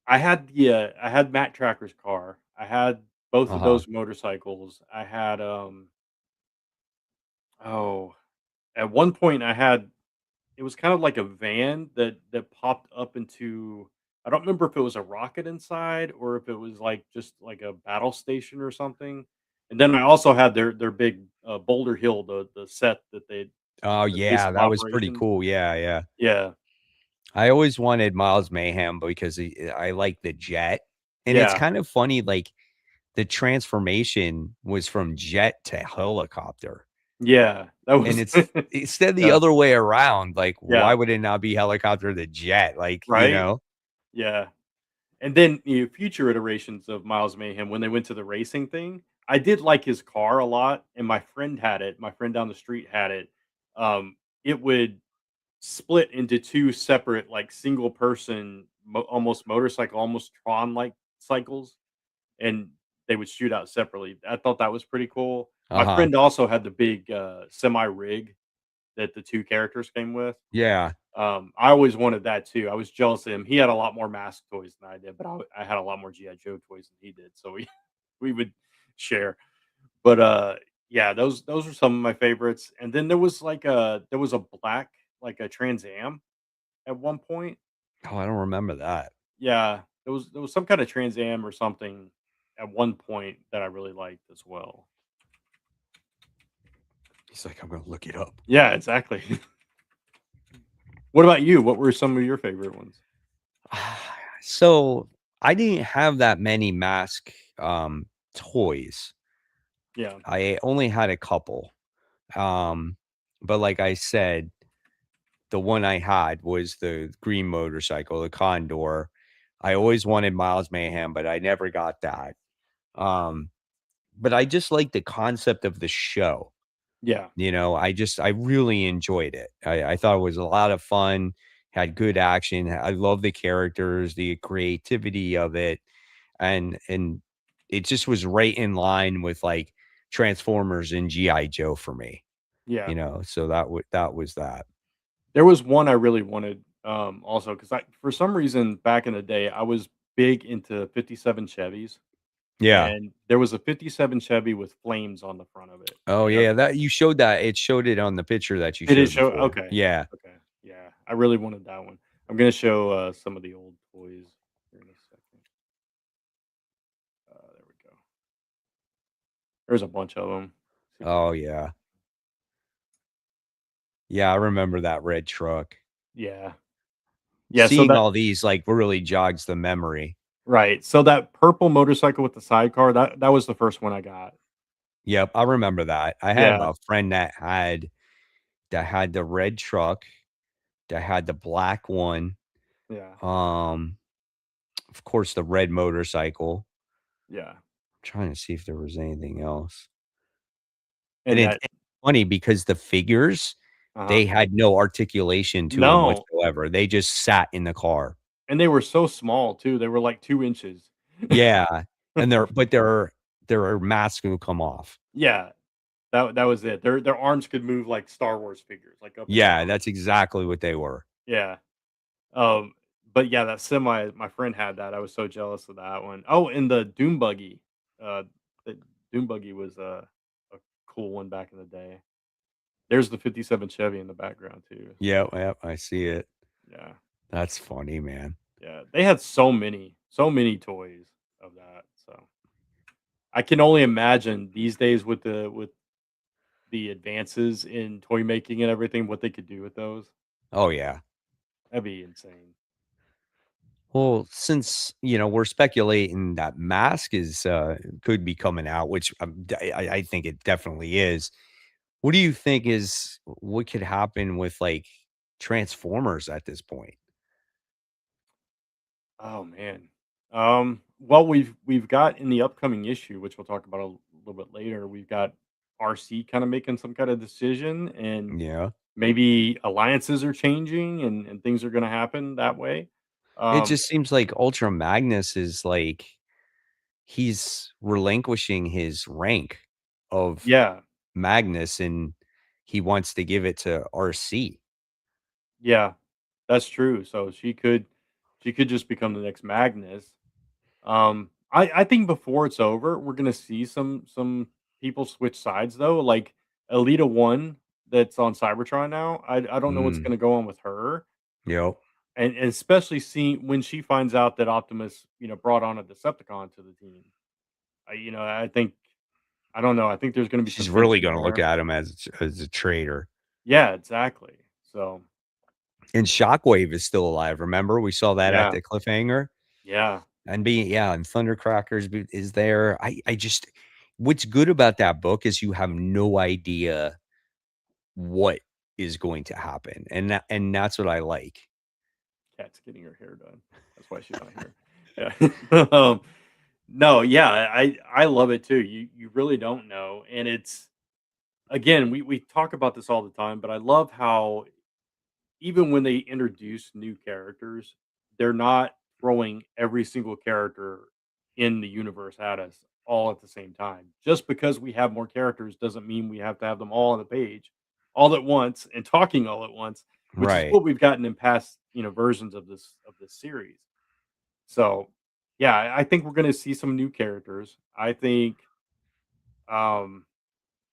Speaker 2: I had Matt Tracker's car. I had both of
Speaker 1: Uh-huh.
Speaker 2: those motorcycles. I had, oh, at one point I had it was kind of like a van that popped up into I don't remember if it was a rocket inside or if it was, like, just like a battle station or something. And then I also had their big, Boulder Hill, the set that they
Speaker 1: Oh,
Speaker 2: the base
Speaker 1: yeah,
Speaker 2: of
Speaker 1: that was pretty
Speaker 2: operations.
Speaker 1: cool, yeah, yeah.
Speaker 2: Yeah.
Speaker 1: I always wanted Miles Mayhem because I like the jet, and it's
Speaker 2: Yeah.
Speaker 1: kind of funny, like, the transformation was from jet to helicopter,
Speaker 2: Yeah. That
Speaker 1: and
Speaker 2: was
Speaker 1: it's instead the
Speaker 2: yeah.
Speaker 1: other way around, like, why
Speaker 2: Yeah.
Speaker 1: would it not be helicopter to jet? Like, you
Speaker 2: Right?
Speaker 1: know?
Speaker 2: Yeah. And then, future iterations of Miles Mayhem, when they went to the racing thing, I did like his car a lot, and my friend had it. My friend down the street had it. It would split into 2 separate, like, single person, almost motorcycle, almost Tron-like cycles, and they would shoot out separately. I thought that was pretty cool. My
Speaker 1: Uh-huh.
Speaker 2: friend also had the big, semi rig that the 2 characters came with.
Speaker 1: Yeah.
Speaker 2: I always wanted that too. I was jealous of him. He had a lot more mask toys than I did, but I had a lot more GI Joe toys than he did, so we we would share. But yeah, those were some of my favorites. And then there was a black like a Trans Am at one point.
Speaker 1: Oh, I don't remember that.
Speaker 2: Yeah, there was some kind of Trans Am or something at one point that I really liked as well.
Speaker 1: He's like, "I'm gonna look it up."
Speaker 2: Yeah, exactly. What about you? What were some of your favorite ones?
Speaker 1: So, I didn't have that many mask, toys.
Speaker 2: Yeah,
Speaker 1: I only had a couple, um, but like I said, the one I had was the green motorcycle, the Condor. I always wanted Miles Mayhem, but I never got that. Um, but I just like the concept of the show.
Speaker 2: yeah,
Speaker 1: I really enjoyed it. I thought it was a lot of fun, had good action. I love the characters, the creativity of it, and it just was right in line with like Transformers and G.I. Joe for me,
Speaker 2: yeah.
Speaker 1: so that was that.
Speaker 2: There was one I really wanted, also because I for some reason back in the day I was big into '57 Chevys,
Speaker 1: Yeah.
Speaker 2: and there was a '57 Chevy with flames on the front of it.
Speaker 1: Oh,
Speaker 2: And
Speaker 1: yeah, that you showed that it showed it on the picture that you
Speaker 2: it is
Speaker 1: showed
Speaker 2: show
Speaker 1: before.
Speaker 2: okay,
Speaker 1: Yeah.
Speaker 2: okay, yeah, I really wanted that one. I'm gonna show some of the old toys here in a second. There we go. There's a bunch of them. See if I
Speaker 1: Oh,
Speaker 2: can.
Speaker 1: yeah. Yeah, I remember that red truck.
Speaker 2: Yeah, yeah. So
Speaker 1: Seeing
Speaker 2: that
Speaker 1: all these, like, really jogs the memory.
Speaker 2: right. So that purple motorcycle with the sidecar that was the first one I got.
Speaker 1: Yep, I remember that. I have
Speaker 2: Yeah,
Speaker 1: a friend that had the red truck, that had the black one,
Speaker 2: yeah,
Speaker 1: um, of course, the red motorcycle.
Speaker 2: yeah.
Speaker 1: Trying to see if there was anything else. And
Speaker 2: And that
Speaker 1: it's funny because the figures,
Speaker 2: uh-huh.
Speaker 1: they had no articulation to them
Speaker 2: No,
Speaker 1: whatsoever. They just sat in the car.
Speaker 2: and they were so small too, they were like 2 inches.
Speaker 1: Yeah, and their masks will come off.
Speaker 2: Yeah, that was it. Their arms could move like Star Wars figures, like up and
Speaker 1: Yeah,
Speaker 2: down.
Speaker 1: that's exactly what they were.
Speaker 2: Yeah, um, but yeah, that semi my friend had that, I was so jealous of that one. Oh, and the Doom Buggy, the Doom Buggy was a cool one back in the day. There's the '57 Chevy in the background too, so
Speaker 1: Yep, yep, I see it.
Speaker 2: yeah,
Speaker 1: That's funny, man.
Speaker 2: yeah. They had so many toys of that, so I can only imagine these days with the advances in toy making and everything, what they could do with those.
Speaker 1: Oh, yeah.
Speaker 2: That'd be insane.
Speaker 1: Well, since, we're speculating that Mask could be coming out, which, I think it definitely is. What do you think is what could happen with, like, Transformers at this point?
Speaker 2: Oh, man. Well, we've got in the upcoming issue, which we'll talk about a little bit later. We've got RC kind of making some kind of decision, and
Speaker 1: Yeah.
Speaker 2: maybe alliances are changing, and things are going to happen that way.
Speaker 1: It
Speaker 2: Um,
Speaker 1: just seems like Ultra Magnus is like he's relinquishing his rank of
Speaker 2: yeah,
Speaker 1: Magnus, and he wants to give it to RC.
Speaker 2: yeah, that's true. So she could just become the next Magnus. I think before it's over, we're gonna see some people switch sides though. Like Alita One, that's on Cybertron now. I don't know what's
Speaker 1: Mm,
Speaker 2: gonna go on with her,
Speaker 1: yep.
Speaker 2: and especially seeing when she finds out that Optimus, brought on a Decepticon to the team. I think I don't know. I think there's gonna be some
Speaker 1: She's really
Speaker 2: tension
Speaker 1: gonna look
Speaker 2: there.
Speaker 1: at him as a traitor.
Speaker 2: Yeah, exactly. So
Speaker 1: And Shockwave is still alive, remember? We saw that at
Speaker 2: yeah,
Speaker 1: the cliffhanger?
Speaker 2: yeah,
Speaker 1: And being yeah, and Thundercrackers is there. I just what's good about that book is you have no idea what is going to happen, and that's what I like.
Speaker 2: Cat's getting her hair done. That's why she's not here. Yeah. No, yeah, I love it too. You really don't know, and it's again we talk about this all the time, but I love how even when they introduce new characters, they're not throwing every single character in the universe at us all at the same time. Just because we have more characters doesn't mean we have to have them all on the page all at once and talking all at once, which is
Speaker 1: Right,
Speaker 2: what we've gotten in past versions of this series. So yeah, I think we're going to see some new characters. Um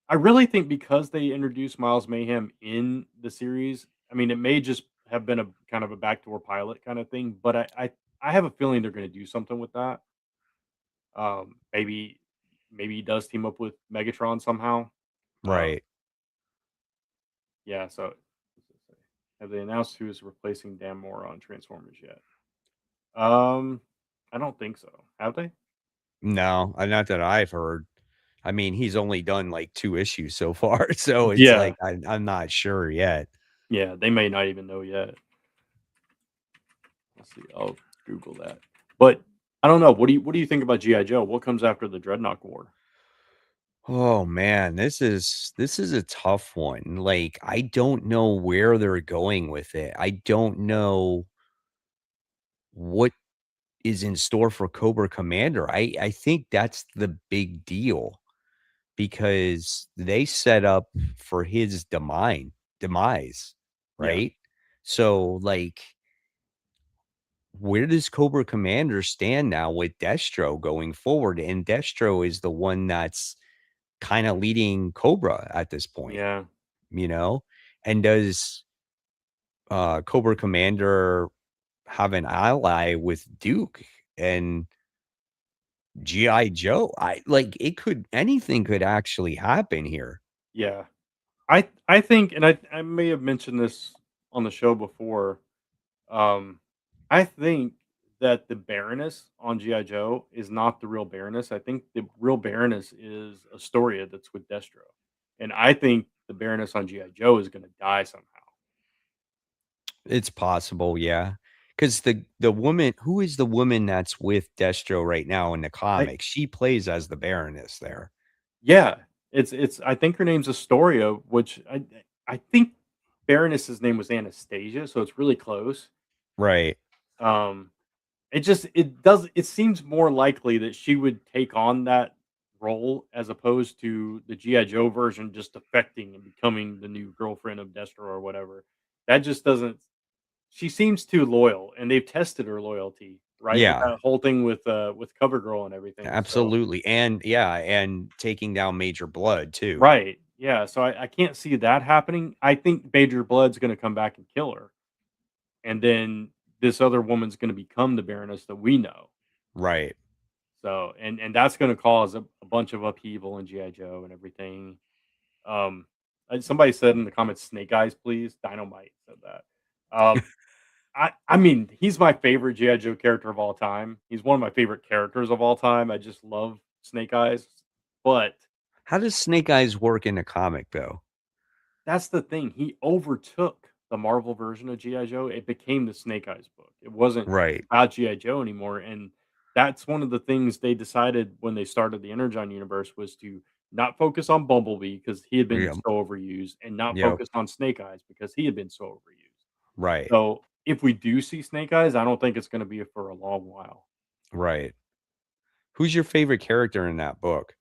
Speaker 2: I really think because they introduced Miles Mayhem in the series, I mean, it may just have been a kind of a backdoor pilot kind of thing, but I have a feeling they're going to do something with that. Maybe he does team up with Megatron somehow. Um,
Speaker 1: right.
Speaker 2: yeah. So have they announced who is replacing Dan Moore on Transformers yet? Um, I don't think so. Have they?
Speaker 1: No, not that I've heard. I mean, he's only done, like, 2 issues so far, so it's
Speaker 2: Yeah.
Speaker 1: like I'm not sure yet.
Speaker 2: Yeah. They may not even know yet. Let's see. I'll Google that. But I don't know. What do you think about GI Joe? What comes after the Dreadnought War?
Speaker 1: Oh, man, this is a tough one, like, I don't know where they're going with it. I don't know what is in store for Cobra Commander. I think that's the big deal because they set up for his demise,
Speaker 2: Yeah.
Speaker 1: right? So, like, where does Cobra Commander stand now with Destro going forward? And Destro is the one that's kind of leading Cobra at this point,
Speaker 2: Yeah.
Speaker 1: you know? And does Cobra Commander have an ally with Duke and G.I. Joe? I like it could anything could actually happen here.
Speaker 2: Yeah. I think, and I may have mentioned this on the show before. Um, I think that the Baroness on GI Joe is not the real Baroness. I think the real Baroness is Astoria that's with Destro, and I think the Baroness on GI Joe is going to die somehow.
Speaker 1: It's possible, yeah. Because the woman who is the woman that's with Destro right now in the
Speaker 2: I
Speaker 1: comics? She plays as the Baroness there.
Speaker 2: Yeah, it's I think her name's Astoria, which I think Baroness's name was Anastasia, so it's really close.
Speaker 1: Right.
Speaker 2: Um, it seems more likely that she would take on that role as opposed to the GI Joe version just defecting and becoming the new girlfriend of Destro or whatever. That just doesn't. She seems too loyal, and they've tested her loyalty, right, with
Speaker 1: Yeah,
Speaker 2: that whole thing with CoverGirl and everything. So
Speaker 1: absolutely. And yeah, and taking down Major Blood too.
Speaker 2: right, yeah. So I can't see that happening. I think Major Blood's going to come back and kill her, and then this other woman's going to become the Baroness that we know.
Speaker 1: Right.
Speaker 2: So, and that's gonna cause a bunch of upheaval in GI Joe and everything. Um, somebody said in the comments, "Snake Eyes, please." Dynamite said that. Um, I mean, he's my favorite GI Joe character of all time. He's one of my favorite characters of all time. I just love Snake Eyes, but
Speaker 1: How does Snake Eyes work in a comic though?
Speaker 2: that's the thing. He overtook the Marvel version of GI Joe. It became the Snake Eyes book. It wasn't
Speaker 1: Right.
Speaker 2: about GI Joe anymore, and that's one of the things they decided when they started the Energon universe was to not focus on Bumblebee because he had been
Speaker 1: Yep.
Speaker 2: so overused, and not
Speaker 1: Yep.
Speaker 2: focus on Snake Eyes because he had been so overused.
Speaker 1: Right.
Speaker 2: So if we do see Snake Eyes, I don't think it's going to be for a long while
Speaker 1: Right. Who's your favorite character in that book?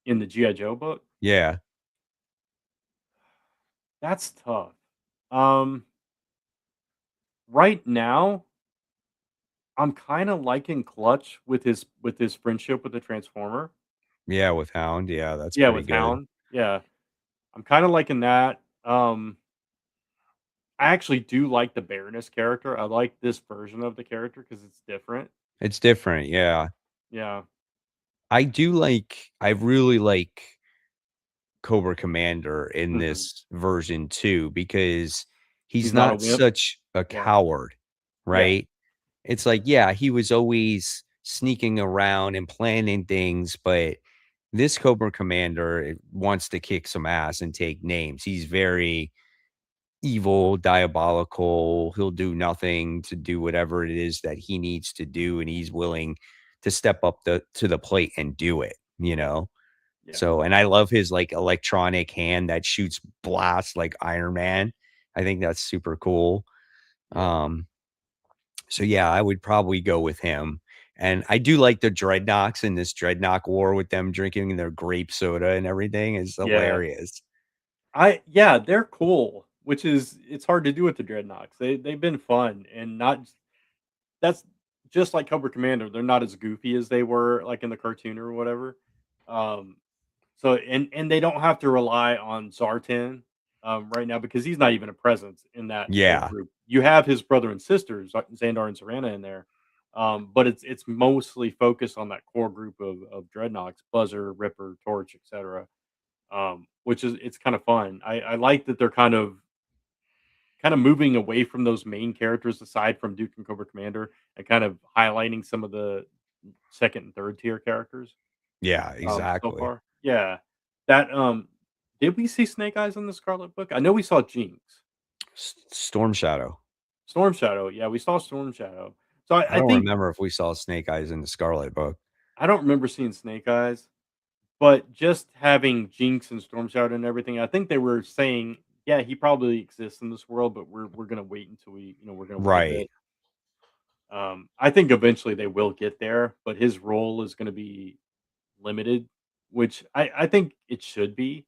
Speaker 2: in the GI Joe book.
Speaker 1: Yeah.
Speaker 2: That's tough. Um, right now, I'm kind of liking Clutch with his friendship with the Transformer.
Speaker 1: Yeah, with Hound. Yeah, that's
Speaker 2: Yeah,
Speaker 1: pretty
Speaker 2: with
Speaker 1: good.
Speaker 2: Hound. Yeah, I'm kind of liking that. I actually do like the Baroness character. I like this version of the character because it's different.
Speaker 1: It's different. Yeah.
Speaker 2: Yeah.
Speaker 1: I really like Cobra Commander in
Speaker 2: Mhm.
Speaker 1: this version too, because he's
Speaker 2: He's not a
Speaker 1: not
Speaker 2: wimp.
Speaker 1: such a
Speaker 2: Yeah.
Speaker 1: coward,
Speaker 2: Yeah.
Speaker 1: right? It's like, yeah, he was always sneaking around and planning things, but this Cobra Commander wants to kick some ass and take names. He's very evil, diabolical. He'll do nothing to do whatever it is that he needs to do, and he's willing to step up to the plate and do it, you know?
Speaker 2: Yeah.
Speaker 1: So, and I love his like electronic hand that shoots blasts like Iron Man. I think that's super cool.
Speaker 2: Yeah.
Speaker 1: Um, so yeah, I would probably go with him. And I do like the Dreadnoks in this Dreadnought war with them drinking their grape soda and everything is
Speaker 2: Yeah.
Speaker 1: hilarious.
Speaker 2: Yeah, they're cool, which is it's hard to do with the Dreadnoks. They've been fun and not that's just like Cobra Commander. They're not as goofy as they were like in the cartoon or whatever. Um, so and they don't have to rely on Zartan right now because he's not even a presence in that whole
Speaker 1: Yeah.
Speaker 2: group. You have his brother and sisters, Xandar and Serana, in there, but it's mostly focused on that core group of Dreadnoks, Buzzer, Ripper, Torch, etc. Which is it's kind of fun. I like that they're kind of moving away from those main characters aside from Duke and Cobra Commander and kind of highlighting some of the second and third tier characters
Speaker 1: Yeah,
Speaker 2: so
Speaker 1: exactly.
Speaker 2: far. Yeah. That did we see Snake Eyes in the Scarlet Book? I know we saw Jinx.
Speaker 1: Storm Shadow.
Speaker 2: Storm Shadow. Yeah, we saw Storm Shadow. So
Speaker 1: I
Speaker 2: I
Speaker 1: don't
Speaker 2: think
Speaker 1: remember if we saw Snake Eyes in the Scarlet Book.
Speaker 2: I don't remember seeing Snake Eyes, but just having Jinx and Storm Shadow and everything, I think they were saying, yeah, he probably exists in this world, but we're gonna wait until we're gonna wait a
Speaker 1: Right.
Speaker 2: bit. I think eventually they will get there, but his role is going to be limited, which I think it should be.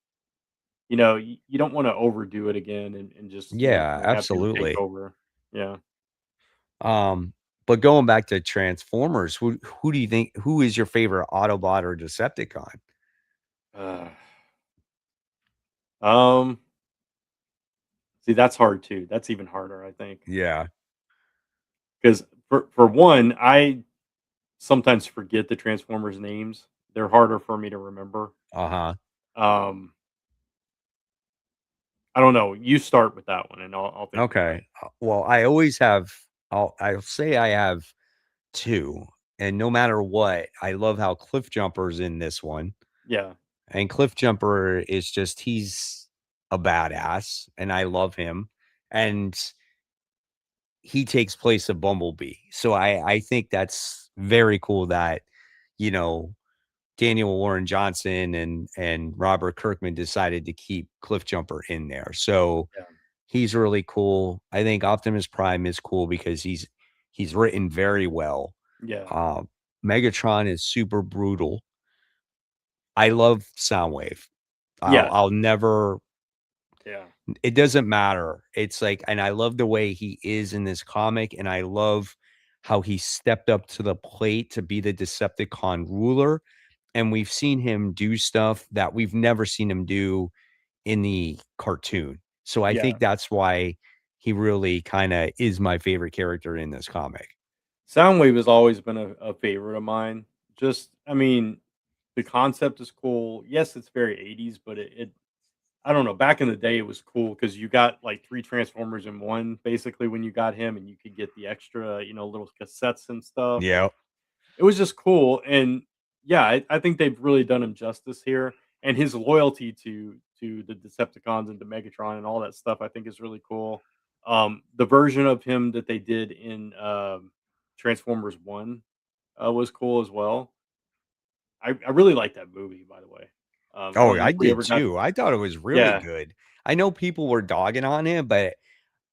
Speaker 2: You know, you don't want to overdo it again and just
Speaker 1: Yeah,
Speaker 2: kind of have him take
Speaker 1: absolutely.
Speaker 2: over. Yeah.
Speaker 1: Um, but going back to Transformers, who do you think who is your favorite Autobot or Decepticon?
Speaker 2: Uh, um. See, that's hard too. That's even harder, I think,
Speaker 1: Yeah.
Speaker 2: because for one, I sometimes forget the Transformers names. They're harder for me to remember.
Speaker 1: Uh-huh.
Speaker 2: Um. I don't know. You start with that one, and I'll think of mine.
Speaker 1: Okay. Well, I'll say I have 2, and no matter what, I love how Cliff Jumper's in this one.
Speaker 2: Yeah.
Speaker 1: And Cliff Jumper is just he's a badass, and I love him. And he takes place of Bumblebee. So I think that's very cool that, you know, Daniel Warren Johnson and Robert Kirkman decided to keep Cliff Jumper in there. So
Speaker 2: Yeah.
Speaker 1: he's really cool. I think Optimus Prime is cool because he's written very well.
Speaker 2: Yeah.
Speaker 1: Um, Megatron is super brutal. I love Soundwave.
Speaker 2: Yeah.
Speaker 1: I'll never
Speaker 2: Yeah.
Speaker 1: it doesn't matter. It's like and I love the way he is in this comic, and I love how he stepped up to the plate to be the Decepticon ruler, and we've seen him do stuff that we've never seen him do in the cartoon. So I
Speaker 2: Yeah.
Speaker 1: think that's why he really kinda is my favorite character in this comic.
Speaker 2: Soundwave has always been a favorite of mine. Just, I mean, the concept is cool. Yes, it's very 80s, but I don't know. Back in the day, it was cool because you got like three Transformers in one, basically, when you got him, and you could get the extra, little cassettes and stuff.
Speaker 1: Yeah.
Speaker 2: It was just cool. And yeah, I think they've really done him justice here. And his loyalty to the Decepticons and to Megatron and all that stuff, I think is really cool. The version of him that they did in Transformers One, was cool as well. I really like that movie, by the way. I
Speaker 1: Oh,
Speaker 2: don't know
Speaker 1: I
Speaker 2: if we
Speaker 1: did
Speaker 2: ever got.
Speaker 1: too. I thought it was really
Speaker 2: Yeah,
Speaker 1: good. I know people were dogging on it, but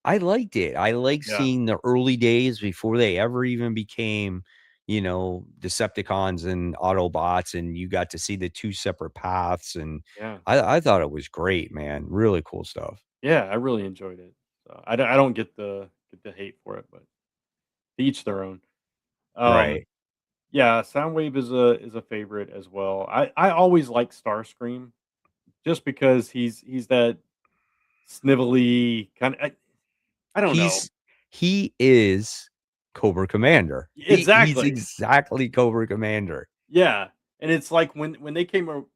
Speaker 1: I liked it. I like
Speaker 2: yeah,
Speaker 1: seeing the early days before they ever even became, Decepticons and Autobots, and you got to see the 2 separate paths, and
Speaker 2: yeah,
Speaker 1: I thought it was great, man. Really cool stuff.
Speaker 2: yeah. I really enjoyed it. So I don't get the hate for it, but to each their own. Um,
Speaker 1: Right.
Speaker 2: yeah, Soundwave is a favorite as well. I always like Starscream just because he's that snivelly kind of. I don't know.
Speaker 1: He's he is Cobra Commander. He's
Speaker 2: Exactly.
Speaker 1: exactly Cobra Commander.
Speaker 2: Yeah, and it's like when they came up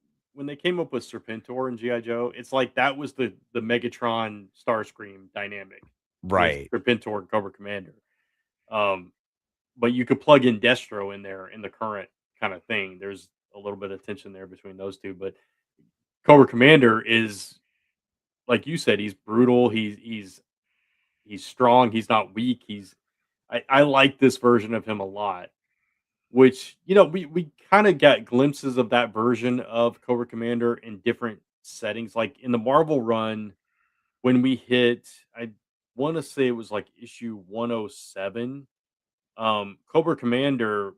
Speaker 2: with Serpentor and GI Joe, it's like that was the Megatron Starscream dynamic was
Speaker 1: Right.
Speaker 2: Serpentor and Cobra Commander. Um, but you could plug in Destro in there in the current kind of thing. There's a little bit of tension there between those two, but Cobra Commander is like you said, he's brutal. He's strong. He's not weak. I like this version of him a lot. Which, we kinda got glimpses of that version of Cobra Commander in different settings, like, in the Marvel run, when we hit I wanna say it was, like, issue 107, Cobra Commander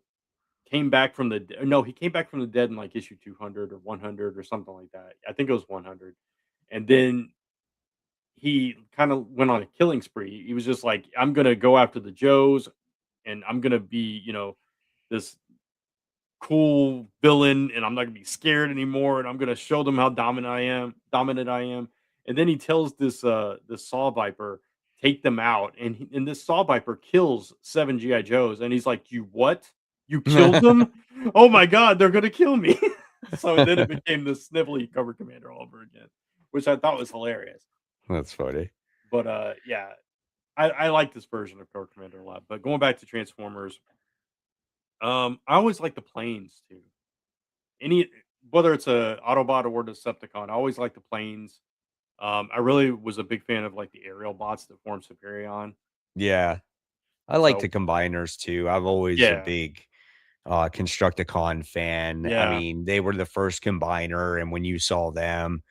Speaker 2: came back from the d no, he came back from the dead in, like, issue 200 or 100 or something like that. I think it was 100, and then he kinda went on a killing spree. He was just like, "I'm gonna go after the Joes, and I'm gonna be, this cool villain and I'm not gonna be scared anymore and I'm gonna show them how dominant I am. And then he tells this Saw Viper, take them out. And this Saw Viper kills 7 GI Joes. And he's like, you what? You killed them? Oh my god, they're gonna kill me. So then it became the snivelly cover commander all over again, which I thought was hilarious.
Speaker 1: That's funny.
Speaker 2: But yeah, I like this version of Cover Commander a lot. But going back to Transformers, I always like the planes too. Any whether it's a Autobot or Decepticon, I always like the planes. I really was a big fan of like the aerial bots that form Superion.
Speaker 1: Yeah. I like the
Speaker 2: So
Speaker 1: combiners too. I'm always a
Speaker 2: yeah,
Speaker 1: big Constructicon fan. I
Speaker 2: yeah,
Speaker 1: mean, they were the first combiner, and when you saw them,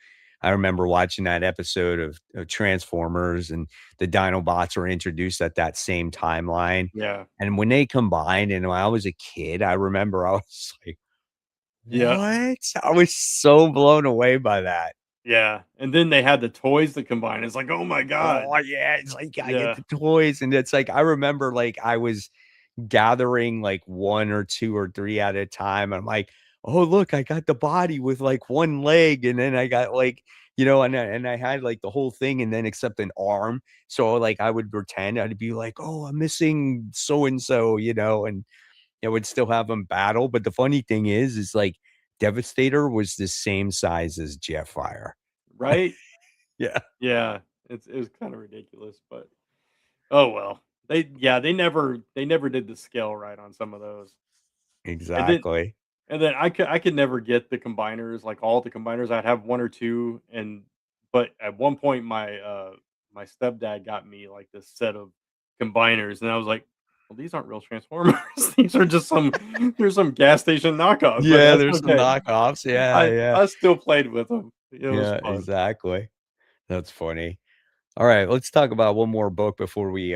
Speaker 1: I remember watching that episode of Transformers, and the Dinobots were introduced at that same timeline.
Speaker 2: yeah,
Speaker 1: And when they combined, and when I was a kid, I remember I was like,
Speaker 2: yeah,
Speaker 1: "What?" I was so blown away by that.
Speaker 2: yeah. And then they had the toys that combine. It's like, oh my god,
Speaker 1: Oh yeah, it's like I get
Speaker 2: yeah,
Speaker 1: the toys, and it's like I remember like I was gathering like 1 or 2 or 3 at a time. I'm like, "Oh, look, I got the body with, like, 1 leg, and then I got, like," and I had, like, the whole thing and then except an arm. So, like, I would pretend I'd be like, "Oh, I'm missing so and so," and I would still have them battle. But the funny thing is, like, Devastator was the same size as Jetfire.
Speaker 2: right,
Speaker 1: Yeah,
Speaker 2: yeah. It was kind of ridiculous, but oh well. They never did the scale right on some of those. And then
Speaker 1: exactly.
Speaker 2: I could never get the combiners, like, all the combiners. I'd have 1 or 2, but at one point, my stepdad got me, like, this set of combiners, and I was like, "Well, these aren't real Transformers. These are just there's some gas station knockoff, but
Speaker 1: Yeah,
Speaker 2: that's
Speaker 1: there's some
Speaker 2: okay."
Speaker 1: knockoffs. Yeah,
Speaker 2: I
Speaker 1: yeah.
Speaker 2: I still played with them. It was
Speaker 1: Yeah,
Speaker 2: fun.
Speaker 1: exactly. That's funny. All right, let's talk about one more book before we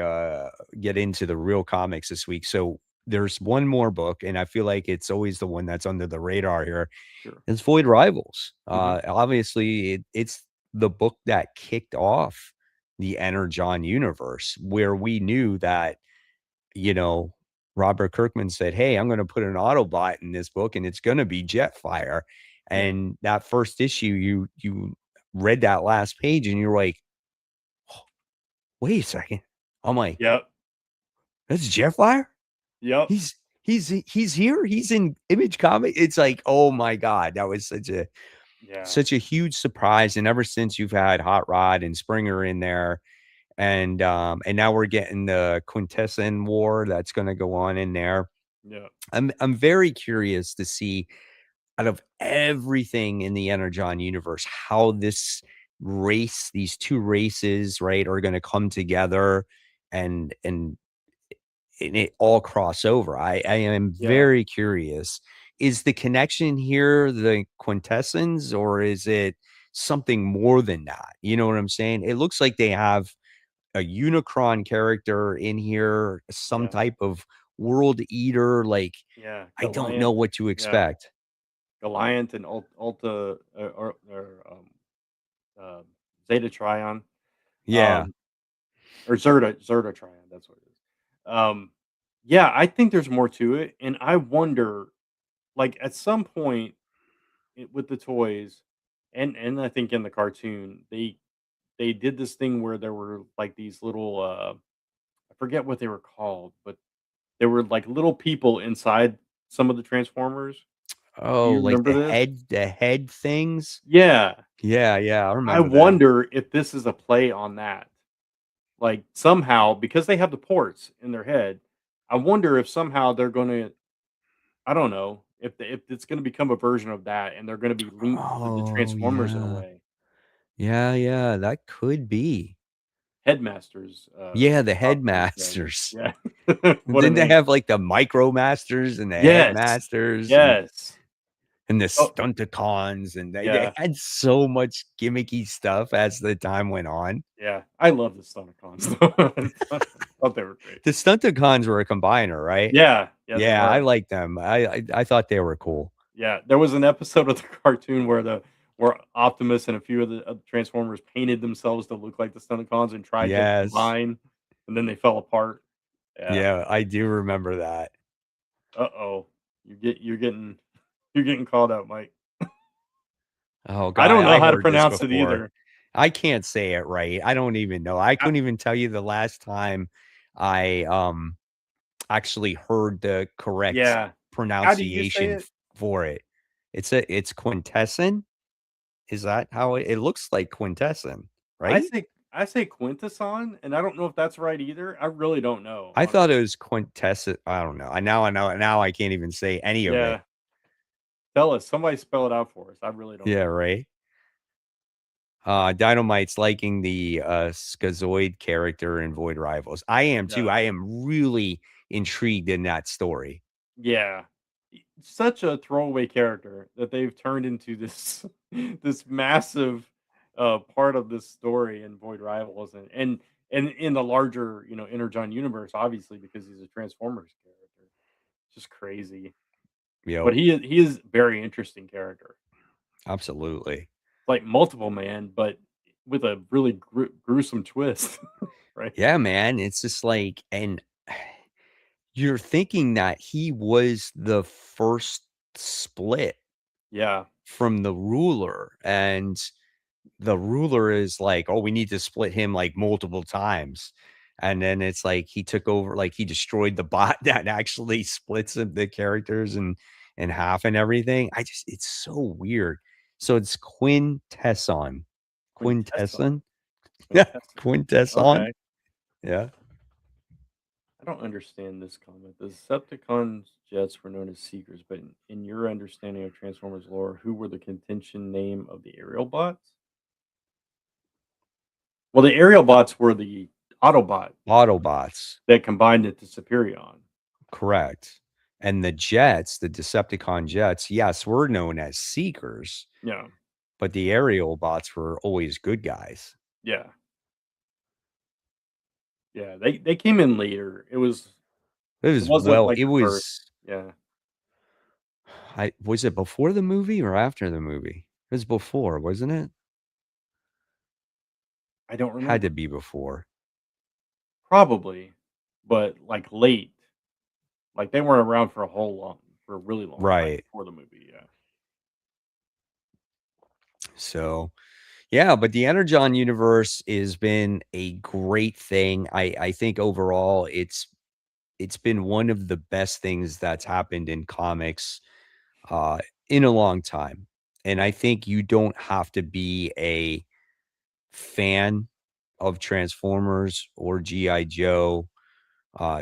Speaker 1: get into the real comics this week. So there's one more book, and I feel like it's always the one that's under the radar here.
Speaker 2: Sure.
Speaker 1: It's Void Rivals.
Speaker 2: Mhm.
Speaker 1: Obviously, it's the book that kicked off the Energon universe, where we knew that you know, Robert Kirkman said, "Hey, I'm gonna put an Autobot in this book, and it's gonna be Jetfire."
Speaker 2: Yeah.
Speaker 1: And that first issue, you read that last page, and you're like, "Oh, wait a second." I'm like,
Speaker 2: Yep.
Speaker 1: "That's Jetfire?
Speaker 2: Yep.
Speaker 1: He's here? He's in Image Comic?" It's like, "Oh my god." That was
Speaker 2: Yeah.
Speaker 1: such a huge surprise, and ever since you've had Hot Rod and Springer in there, and now we're getting the Quintesson War that's gonna go on in there.
Speaker 2: Yeah.
Speaker 1: I'm very curious to see out of everything in the Energon universe, how these 2 races, right, are gonna come together and and it all cross over. I am
Speaker 2: Yeah,
Speaker 1: very curious. Is the connection here the quintessence, or is it something more than that? You know what I'm saying? It looks like they have a Unicron character in here, some
Speaker 2: yeah,
Speaker 1: type of world eater. Like,
Speaker 2: yeah.
Speaker 1: I don't know what to
Speaker 2: Yeah,
Speaker 1: expect.
Speaker 2: Goliath and Ulta or uh, Zeta Trion,
Speaker 1: Yeah.
Speaker 2: um, or Zerta Trion. That's what it is. Yeah, I think there's more to it, and I wonder, like at some point with the toys, and I think in the cartoon they did this thing where there were like these little I forget what they were called, but there were like little people inside some of the Transformers. Do
Speaker 1: Oh,
Speaker 2: you
Speaker 1: like
Speaker 2: remember this?
Speaker 1: the head things?
Speaker 2: Yeah.
Speaker 1: Yeah, yeah, I
Speaker 2: I
Speaker 1: remember that.
Speaker 2: wonder if this is a play on that. Like somehow, because they have the ports in their head, I wonder if somehow they're gonna, I don't know, if it's gonna become a version of that and they're gonna be linked to the
Speaker 1: Oh,
Speaker 2: Transformers in a
Speaker 1: yeah.
Speaker 2: way.
Speaker 1: Yeah, yeah, that could be.
Speaker 2: Headmasters,
Speaker 1: Yeah, the
Speaker 2: possibly, so,
Speaker 1: headmasters.
Speaker 2: yeah. What a
Speaker 1: Didn't they
Speaker 2: name.
Speaker 1: have, like, the micromasters and the
Speaker 2: Yes.
Speaker 1: headmasters
Speaker 2: Yes.
Speaker 1: and the
Speaker 2: Oh,
Speaker 1: stunticons, and they
Speaker 2: yeah.
Speaker 1: had so much gimmicky stuff as the time went on.
Speaker 2: Yeah. I love the Stunticons, though. I thought they were great.
Speaker 1: The stunticons were a combiner, right?
Speaker 2: Yeah. Yeah, they
Speaker 1: Yeah, I
Speaker 2: were.
Speaker 1: like them. I thought they were cool.
Speaker 2: Yeah, there was an episode of the cartoon where Optimus and a few of the Transformers painted themselves to look like the Stunticons and tried to
Speaker 1: Yes.
Speaker 2: combine, and then they fell apart. Yeah.
Speaker 1: Yeah, I do remember that.
Speaker 2: Uh-oh. You're getting called out, Mike.
Speaker 1: Oh
Speaker 2: I
Speaker 1: god,
Speaker 2: don't know
Speaker 1: I
Speaker 2: how to
Speaker 1: heard this
Speaker 2: pronounce it
Speaker 1: before.
Speaker 2: either.
Speaker 1: I can't say it right. I don't even know. I
Speaker 2: I
Speaker 1: couldn't even tell you the last time I, actually heard the correct
Speaker 2: Yeah. How do you say
Speaker 1: pronunciation
Speaker 2: it?
Speaker 1: for it. It's quintessent? Is that how it looks like quintessent, right?
Speaker 2: I say Quintesson, and I don't know if that's right either. I really don't know,
Speaker 1: I thought it
Speaker 2: honestly.
Speaker 1: was quintessent. I don't know. I know now I can't even say any of it.
Speaker 2: Yeah. Tell us. Somebody spell it out for us. I really don't
Speaker 1: Yeah,
Speaker 2: know.
Speaker 1: right? Dynamite's liking the, Schizoid character in Void Rivals. I am too.
Speaker 2: Yeah.
Speaker 1: I am really intrigued in that story.
Speaker 2: Yeah. Such a throwaway character that they've turned into this this massive part of this story in Void Rivals and in the larger, Energon universe, obviously, because he's a Transformers character. Just crazy.
Speaker 1: Yep,
Speaker 2: But he is very interesting character.
Speaker 1: absolutely.
Speaker 2: Like multiple man, but with a really gruesome twist, right?
Speaker 1: Yeah, man. It's just like, and you're thinking that he was the first split
Speaker 2: Yeah.
Speaker 1: from the ruler, and the ruler is like, "Oh, we need to split him like multiple times." And then it's like he took over, like he destroyed the bot that actually splits the characters in half and everything. It's so weird. So it's
Speaker 2: Quintesson.
Speaker 1: Quintesson? Yeah,
Speaker 2: Quintesson.
Speaker 1: Quintesson?
Speaker 2: Okay.
Speaker 1: Yeah.
Speaker 2: I don't understand this comment. The Decepticons jets were known as Seekers, but in your understanding of Transformers lore, who were the contention name of the aerial bots? Well, the aerial bots were the Autobot
Speaker 1: Autobots.
Speaker 2: that combined into Superion.
Speaker 1: Correct. And the jets, the Decepticon jets, yes, were known as seekers,
Speaker 2: Yeah,
Speaker 1: but the aerial bots were always good guys.
Speaker 2: yeah, yeah. They came in later. It wasn't like
Speaker 1: It
Speaker 2: the first.
Speaker 1: was
Speaker 2: Yeah,
Speaker 1: I was it before the movie or after the movie? It was before, wasn't it?
Speaker 2: I don't
Speaker 1: Had to
Speaker 2: remember.
Speaker 1: be before.
Speaker 2: Probably, but like late. Like they weren't around for a really long time
Speaker 1: Right.
Speaker 2: before the movie. Yeah,
Speaker 1: So, yeah, but the Energon universe has been a great thing. I think overall it's been one of the best things that's happened in comics uh in a long time. And I think you don't have to be a fan of Transformers or GI Joe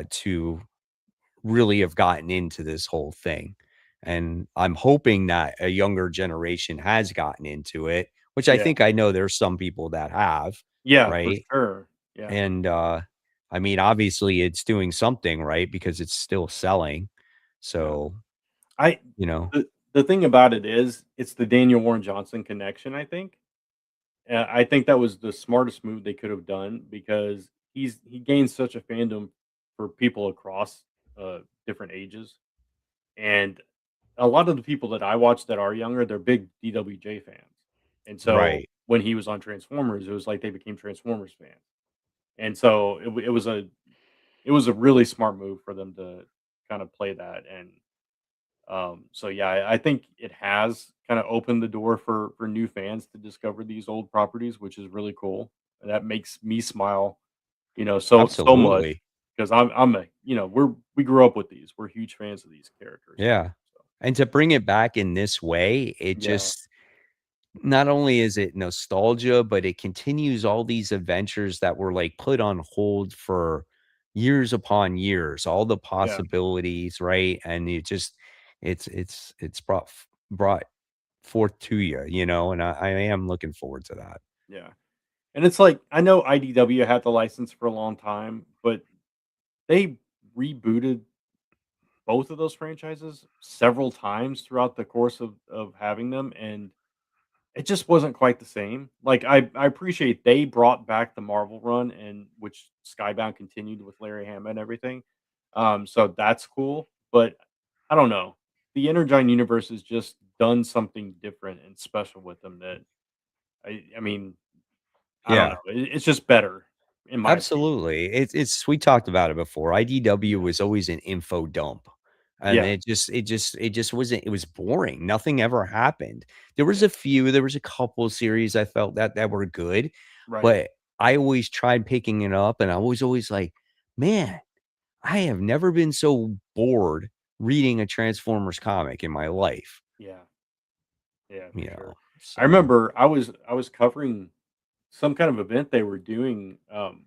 Speaker 1: to really have gotten into this whole thing. And I'm hoping that a younger generation has gotten into it, which I
Speaker 2: yeah,
Speaker 1: think I know there's some people that have,
Speaker 2: yeah, for
Speaker 1: right?
Speaker 2: sure. Yeah.
Speaker 1: And I mean, obviously, it's doing something, right? Because it's still selling.
Speaker 2: Yeah.
Speaker 1: So,
Speaker 2: I
Speaker 1: you know
Speaker 2: the thing about it is, it's the Daniel Warren Johnson connection, I think. I think that was the smartest move they could have done because he gained such a fandom for people across, different ages, and a lot of the people that I watch that are younger, they're big DWJ fans, and so
Speaker 1: Right.
Speaker 2: when he was on Transformers, it was like they became Transformers fans, and so it was a really smart move for them to kind of play that, and so yeah, I think it has kind of opened the door for new fans to discover these old properties, which is really cool. And that makes me smile, so much
Speaker 1: Absolutely.
Speaker 2: because I'm a we grew up with these. We're huge fans of these characters too.
Speaker 1: Yeah.
Speaker 2: So
Speaker 1: And to bring it back in this way, it
Speaker 2: yeah,
Speaker 1: just not only is it nostalgia, but it continues all these adventures that were, like, put on hold for years upon years, all the
Speaker 2: yeah,
Speaker 1: possibilities, right? And it just it's brought forth to you, and I am looking forward to that.
Speaker 2: yeah. And it's like I know IDW had the license for a long time, but they rebooted both of those franchises several times throughout the course of having them, and it just wasn't quite the same. Like, I appreciate they brought back the Marvel run and which Skybound continued with Larry Hama and everything. So that's cool, but I don't know. The Energon universe has just done something different and special with them that I mean, I don't
Speaker 1: Yeah.
Speaker 2: know. It's just better in my opinion.
Speaker 1: Absolutely. It's we talked about it before. IDW was always an info dump. And
Speaker 2: Yeah,
Speaker 1: it just wasn't it was boring. Nothing ever happened.
Speaker 2: yeah,
Speaker 1: There was a couple series I felt that were good,
Speaker 2: right.
Speaker 1: but I always tried picking it up and I was always like, "Man, I have never been so bored reading a Transformers comic in my life."
Speaker 2: Yeah, yeah,
Speaker 1: You
Speaker 2: for sure.
Speaker 1: know.
Speaker 2: I
Speaker 1: So,
Speaker 2: remember I was covering some kind of event they were doing,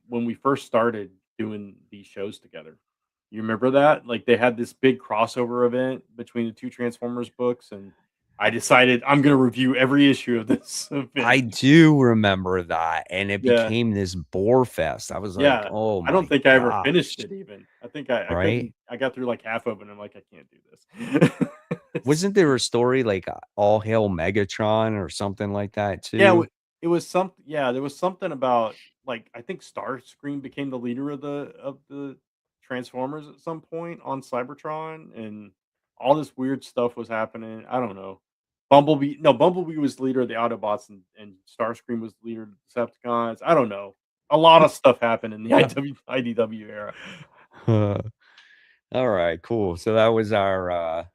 Speaker 2: when we first started doing these shows together. You remember that? Like, they had this big crossover event between the 2 Transformers books, and I decided I'm gonna review every issue of this
Speaker 1: I
Speaker 2: event.
Speaker 1: do remember that, and it
Speaker 2: Yeah,
Speaker 1: became this bore fest. I was like,
Speaker 2: yeah.
Speaker 1: "Oh
Speaker 2: I don't
Speaker 1: my
Speaker 2: think I ever finished
Speaker 1: gosh."
Speaker 2: it even. I think I
Speaker 1: Right?
Speaker 2: couldn't I got through, like, half of it, and I'm like, "I can't do this." It's
Speaker 1: Wasn't there a story like, All Hail Megatron or something like that
Speaker 2: Yeah,
Speaker 1: too?
Speaker 2: it was yeah, there was something about, like, I think Starscream became the leader of the Transformers at some point on Cybertron, and all this weird stuff was happening. I don't know. Bumblebee was the leader of the Autobots, and Starscream was the leader of the Decepticons. I don't know. A lot of stuff happened in the IDW era.
Speaker 1: Huh. Alright, cool. So that was our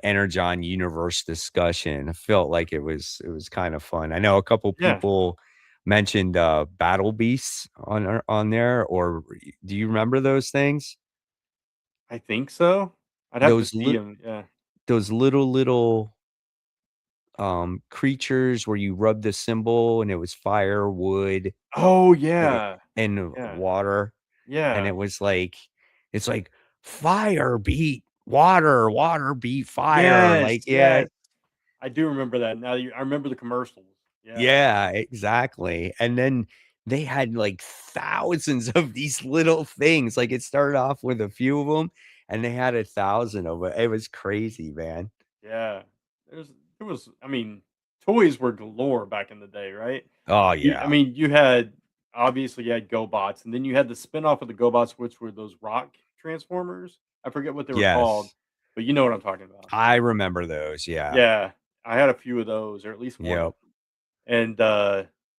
Speaker 1: Energon universe discussion. I felt like it was kind of fun. I know a couple
Speaker 2: Yeah,
Speaker 1: people mentioned, Battle Beasts on there, or do you remember those things?
Speaker 2: I think so. I'd have to
Speaker 1: Those
Speaker 2: see
Speaker 1: lit
Speaker 2: him. Yeah.
Speaker 1: those little creatures where you rub the symbol and it was fire, wood,
Speaker 2: Oh,
Speaker 1: a
Speaker 2: yeah.
Speaker 1: and
Speaker 2: Yeah.
Speaker 1: water, and
Speaker 2: Yeah.
Speaker 1: it was like it's like, "Fire beat water, water beat fire,"
Speaker 2: Yes,
Speaker 1: like, yeah.
Speaker 2: yes. I do remember that now that I remember the commercials. Yeah.
Speaker 1: Yeah, exactly, and then they had, like, thousands of these little things, like, it started off with a few of them, and they had 1,000 of it. It was crazy, man.
Speaker 2: Yeah. There's there was I mean, toys were galore back in the day, right?
Speaker 1: Oh,
Speaker 2: I
Speaker 1: yeah.
Speaker 2: mean, you had obviously you had GoBots, and then you had the spinoff of the GoBots, which were those rock transformers. I forget what they were called,
Speaker 1: Yes.
Speaker 2: but you know what I'm talking about.
Speaker 1: I remember those, yeah.
Speaker 2: Yeah. I had a few of those, or at least one of
Speaker 1: Yep.
Speaker 2: them. And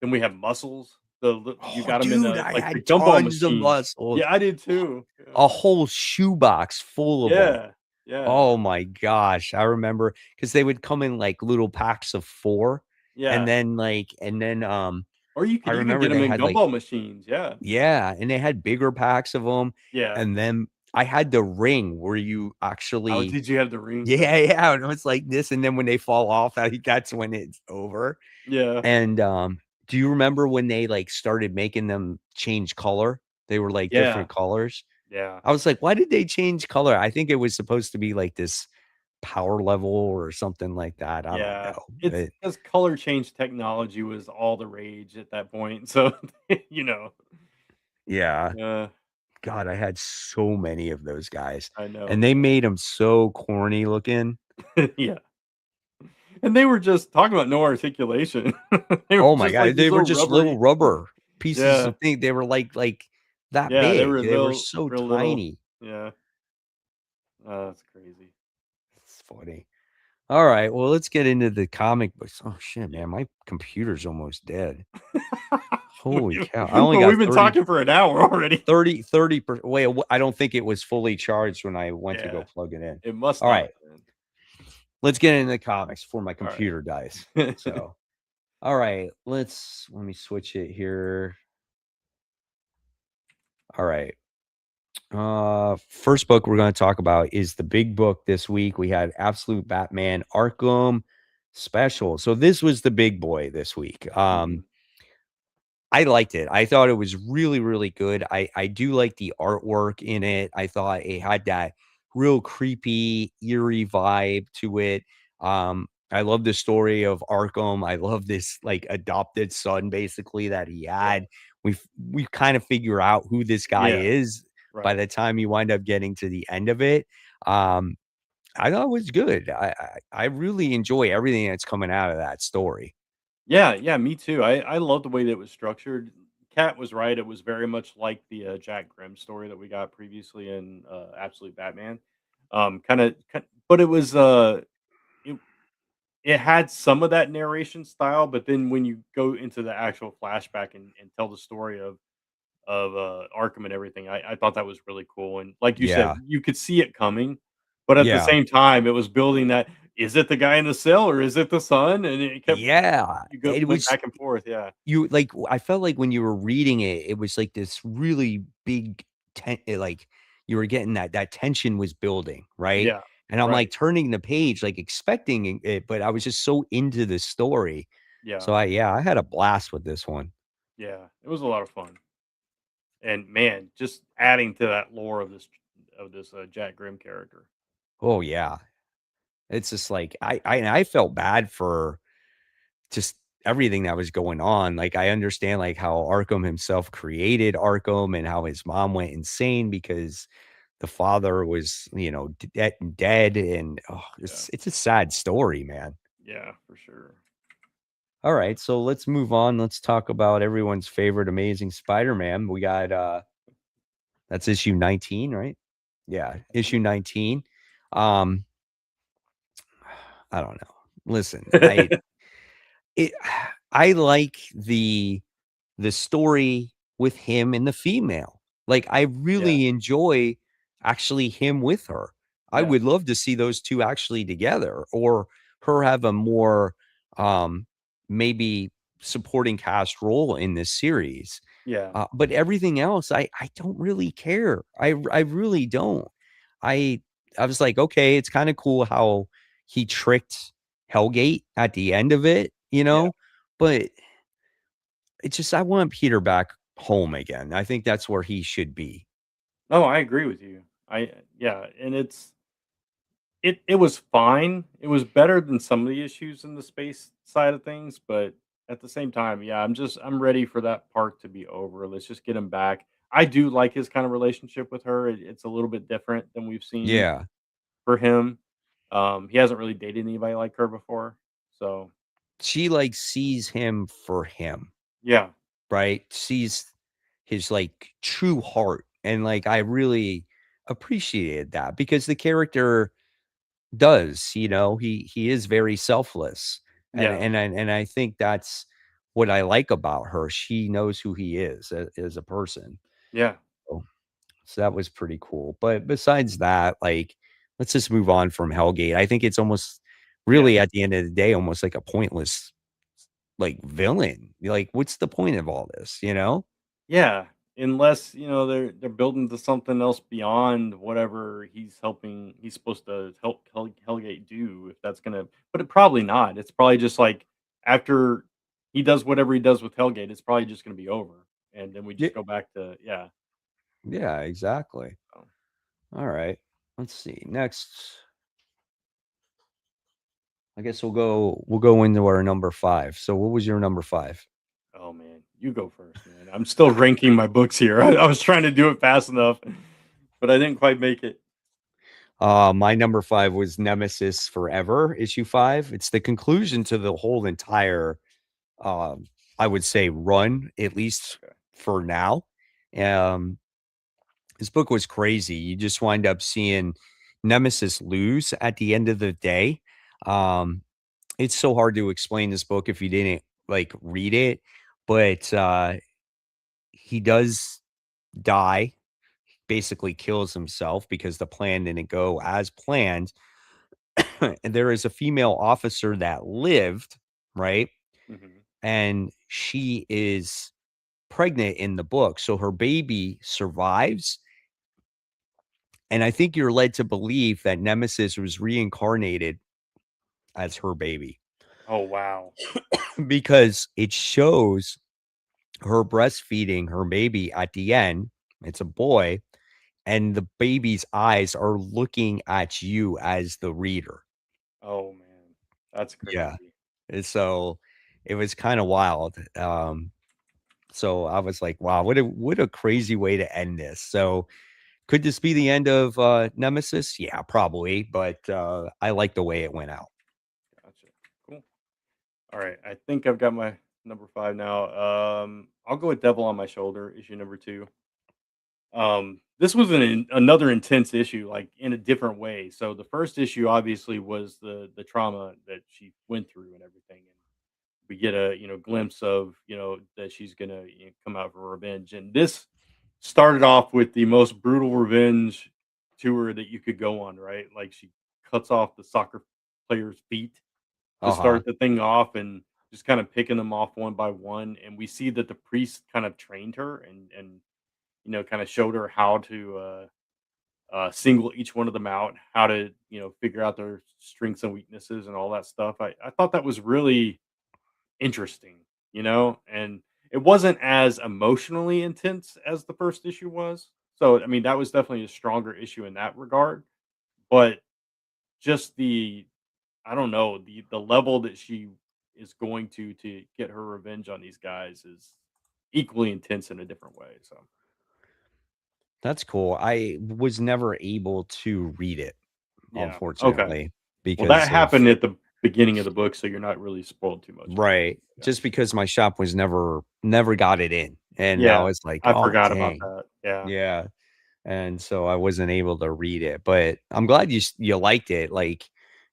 Speaker 2: then we have Muscles. You
Speaker 1: Oh,
Speaker 2: got them in
Speaker 1: dude,
Speaker 2: the
Speaker 1: I
Speaker 2: like the
Speaker 1: had
Speaker 2: gumball
Speaker 1: tons of
Speaker 2: machines.
Speaker 1: muscles.
Speaker 2: Yeah, I did too. Yeah.
Speaker 1: A whole shoebox full of them.
Speaker 2: Yeah. Yeah.
Speaker 1: Oh my gosh, I remember because they would come in, like, little packs of 4, and
Speaker 2: Yeah.
Speaker 1: then,
Speaker 2: Or you
Speaker 1: I
Speaker 2: could even
Speaker 1: remember
Speaker 2: get them
Speaker 1: they
Speaker 2: in
Speaker 1: had, like
Speaker 2: gumball machines, yeah.
Speaker 1: yeah, and they had bigger packs of them,
Speaker 2: Yeah.
Speaker 1: and then I had the ring where you
Speaker 2: Oh,
Speaker 1: actually
Speaker 2: did you have the rings? That's
Speaker 1: yeah, yeah, and it was like this, and then when they fall off, I think that's when it's over,
Speaker 2: yeah.
Speaker 1: and, do you remember when they, like, started making them change color? They were, like,
Speaker 2: Yeah.
Speaker 1: different colors?
Speaker 2: Yeah.
Speaker 1: I was like, "Why did they change color?" I think it was supposed to be, like, this power level or something like that, I don't
Speaker 2: Yeah.
Speaker 1: know,
Speaker 2: It's because color change technology was all the rage at that point, so, you know.
Speaker 1: Yeah.
Speaker 2: Uh,
Speaker 1: God, I had so many of those guys,
Speaker 2: I know,
Speaker 1: and they made them so corny looking.
Speaker 2: yeah, and they were just talking about no articulation. They were
Speaker 1: Oh my
Speaker 2: just like
Speaker 1: god,
Speaker 2: these
Speaker 1: they were
Speaker 2: little
Speaker 1: just little
Speaker 2: rubbery.
Speaker 1: rubber pieces
Speaker 2: Yeah,
Speaker 1: of thing. They were like that
Speaker 2: yeah, they
Speaker 1: big.
Speaker 2: were
Speaker 1: They were
Speaker 2: little,
Speaker 1: so
Speaker 2: real little.
Speaker 1: tiny.
Speaker 2: Yeah, oh, that's crazy.
Speaker 1: It's funny. All right, well, let's get into the comic books. Oh shit,
Speaker 2: Yeah.
Speaker 1: man, my computer's almost dead. Holy cow. I only
Speaker 2: Well,
Speaker 1: got
Speaker 2: we've been talking for an hour already.
Speaker 1: 30%. Wait, I don't think it was fully charged when I went to go
Speaker 2: Yeah,
Speaker 1: plug it in.
Speaker 2: it must
Speaker 1: All
Speaker 2: not
Speaker 1: right,
Speaker 2: have been.
Speaker 1: let's get into the comics before my
Speaker 2: All
Speaker 1: computer dies.
Speaker 2: right.
Speaker 1: So, all right, let me switch it here. All right. First book we're going to talk about is the big book this week. We had Absolute Batman Arkham Special. So this was the big boy this week.
Speaker 2: Mhm.
Speaker 1: I liked it. I thought it was really, really good. I do like the artwork in it. I thought it had that real creepy, eerie vibe to it. I love the story of Arkham. I love this like adopted son basically that he
Speaker 2: Yeah,
Speaker 1: had. We kind of figure out who this guy
Speaker 2: yeah,
Speaker 1: is by
Speaker 2: right.
Speaker 1: the time you wind up getting to the end of it. Um, I thought it was good. I really enjoy everything that's coming out of that story.
Speaker 2: Yeah, yeah, me too. I love the way that it was structured. Kat was right. It was very much like the Jack Grimm story that we got previously in Absolute Batman. But it was it it had some of that narration style, but then when you go into the actual flashback and tell the story of Arkham and everything, I thought that was really cool. And like you said,
Speaker 1: Yeah.
Speaker 2: you could see it coming, but at the
Speaker 1: Yeah.
Speaker 2: same time, it was building that. Is it the guy in the cell or is it the son? And it kept
Speaker 1: Yeah. It
Speaker 2: went
Speaker 1: was
Speaker 2: back and forth. Yeah.
Speaker 1: you like I felt like when you were reading it, it was like this really big like you were getting that tension was building, right?
Speaker 2: Yeah,
Speaker 1: And I'm
Speaker 2: right.
Speaker 1: like turning the page, like expecting it, but I was just so into the story.
Speaker 2: Yeah,
Speaker 1: So I had a blast with this one.
Speaker 2: yeah. It was a lot of fun, and man, just adding to that lore of this Jack Grimm character.
Speaker 1: Oh yeah. It's just like I felt bad for just everything that was going on. Like, I understand, like, how Arkham himself created Arkham and how his mom went insane because the father was, dead, and, oh,
Speaker 2: Yeah,
Speaker 1: it's a sad story, man.
Speaker 2: yeah, for sure.
Speaker 1: Alright, so let's move on. Let's talk about everyone's favorite Amazing Spider-Man. We got, that's issue 19, right? Yeah,
Speaker 2: I
Speaker 1: issue
Speaker 2: think so.
Speaker 1: 19. Um, I don't know. Listen, it I like the story with him and the female. Like, I
Speaker 2: Yeah,
Speaker 1: really enjoy actually him with her. I
Speaker 2: yeah,
Speaker 1: would love to see those 2 actually together or her have a more, um, maybe supporting cast role in this series.
Speaker 2: yeah,
Speaker 1: But everything else, I don't really care. I really don't. I I was like, "Okay, it's kinda cool how he tricked Hellgate at the end of it,"
Speaker 2: yeah.
Speaker 1: but it's just I want Peter back home again. I think that's where he should be.
Speaker 2: No, I agree with you. Yeah, and it was fine. It was better than some of the issues in the space side of things, but at the same time, yeah, I'm ready for that part to be over. Let's just get him back. I do like his kind of relationship with her. It's a little bit different than we've seen
Speaker 1: Yeah.
Speaker 2: for him. He hasn't really dated anybody like her before. So,
Speaker 1: She, like, sees him for him,
Speaker 2: yeah.
Speaker 1: right? Sees his, like, true heart, and, like, I really appreciated that because the character does, he is very selfless,
Speaker 2: Yeah.
Speaker 1: and I think that's what I like about her. She knows who he is as a person.
Speaker 2: Yeah.
Speaker 1: So so that was pretty cool. But besides that, like, let's just move on from Hellgate. I think it's almost
Speaker 2: Yeah.
Speaker 1: really at the end of the day, almost like a pointless like villain. Like, what's the point of all this, you know?
Speaker 2: Yeah, unless, they're building to something else beyond whatever he's supposed to help Hellgate do, if that's gonna, but probably not. It's probably just like after he does whatever he does with Hellgate, it's probably just gonna be over, and then we
Speaker 1: Yeah,
Speaker 2: just go back to yeah.
Speaker 1: yeah, exactly.
Speaker 2: So,
Speaker 1: All right. Let's see. Next, I guess we'll go into our number 5. So what was your number 5?
Speaker 2: oh man. You go first, man. I'm still ranking my books here. I was trying to do it fast enough, but I didn't quite make it.
Speaker 1: My number 5 was Nemesis Forever, issue 5. It's the conclusion to the whole entire, um, I would say, run, at least
Speaker 2: Okay.
Speaker 1: for now. Um, this book was crazy. You just wind up seeing Nemesis lose at the end of the day. Um, it's so hard to explain this book if you didn't, like, read it, but, he does die, basically kills himself because the plan didn't go as planned. And there is a female officer that lived, right?
Speaker 2: Mhm.
Speaker 1: And she is pregnant in the book. So her baby survives. And I think you're led to believe that Nemesis was reincarnated as her baby
Speaker 2: Oh, wow.
Speaker 1: because it shows her breastfeeding her baby at the end. It's a boy, and the baby's eyes are looking at you as the reader.
Speaker 2: Oh, man. That's
Speaker 1: Yeah.
Speaker 2: crazy.
Speaker 1: And so it was kind of wild. So I was like, wow, what a crazy way to end this. So could this be the end of Nemesis? Yeah, probably, but I like the way it went out.
Speaker 2: Gotcha. Cool. All right. I think I've got my number 5 now. I'll go with Devil on My Shoulder, issue number 2. This was another intense issue, like in a different way. So the first issue obviously was the trauma that she went through and everything, and we get a glimpse of that she's gonna come out for revenge. And this started off with the most brutal revenge tour that you could go on, right? Like she cuts off the soccer player's feet to
Speaker 1: Uh-huh.
Speaker 2: start the thing off, and just kind of picking them off one by one. And we see that the priest kind of trained her and kind of showed her how to single each one of them out, how to figure out their strengths and weaknesses and all that stuff. I thought that was really interesting, and it wasn't as emotionally intense as the first issue was. So I mean, that was definitely a stronger issue in that regard. But just the I don't know, the level that she is going to get her revenge on these guys is equally intense in a different way. So
Speaker 1: That's cool. I was never able to read it,
Speaker 2: yeah. Okay.
Speaker 1: unfortunately,
Speaker 2: Well, that
Speaker 1: because of
Speaker 2: happened at the beginning of the book, so you're not really spoiled too much on that.
Speaker 1: right. Just because my shop was never got it in. And I
Speaker 2: Yeah,
Speaker 1: was like,
Speaker 2: I
Speaker 1: oh
Speaker 2: forgot about
Speaker 1: dang.
Speaker 2: that. Yeah,
Speaker 1: Yeah. And so I wasn't able to read it, but I'm glad you liked it. Like,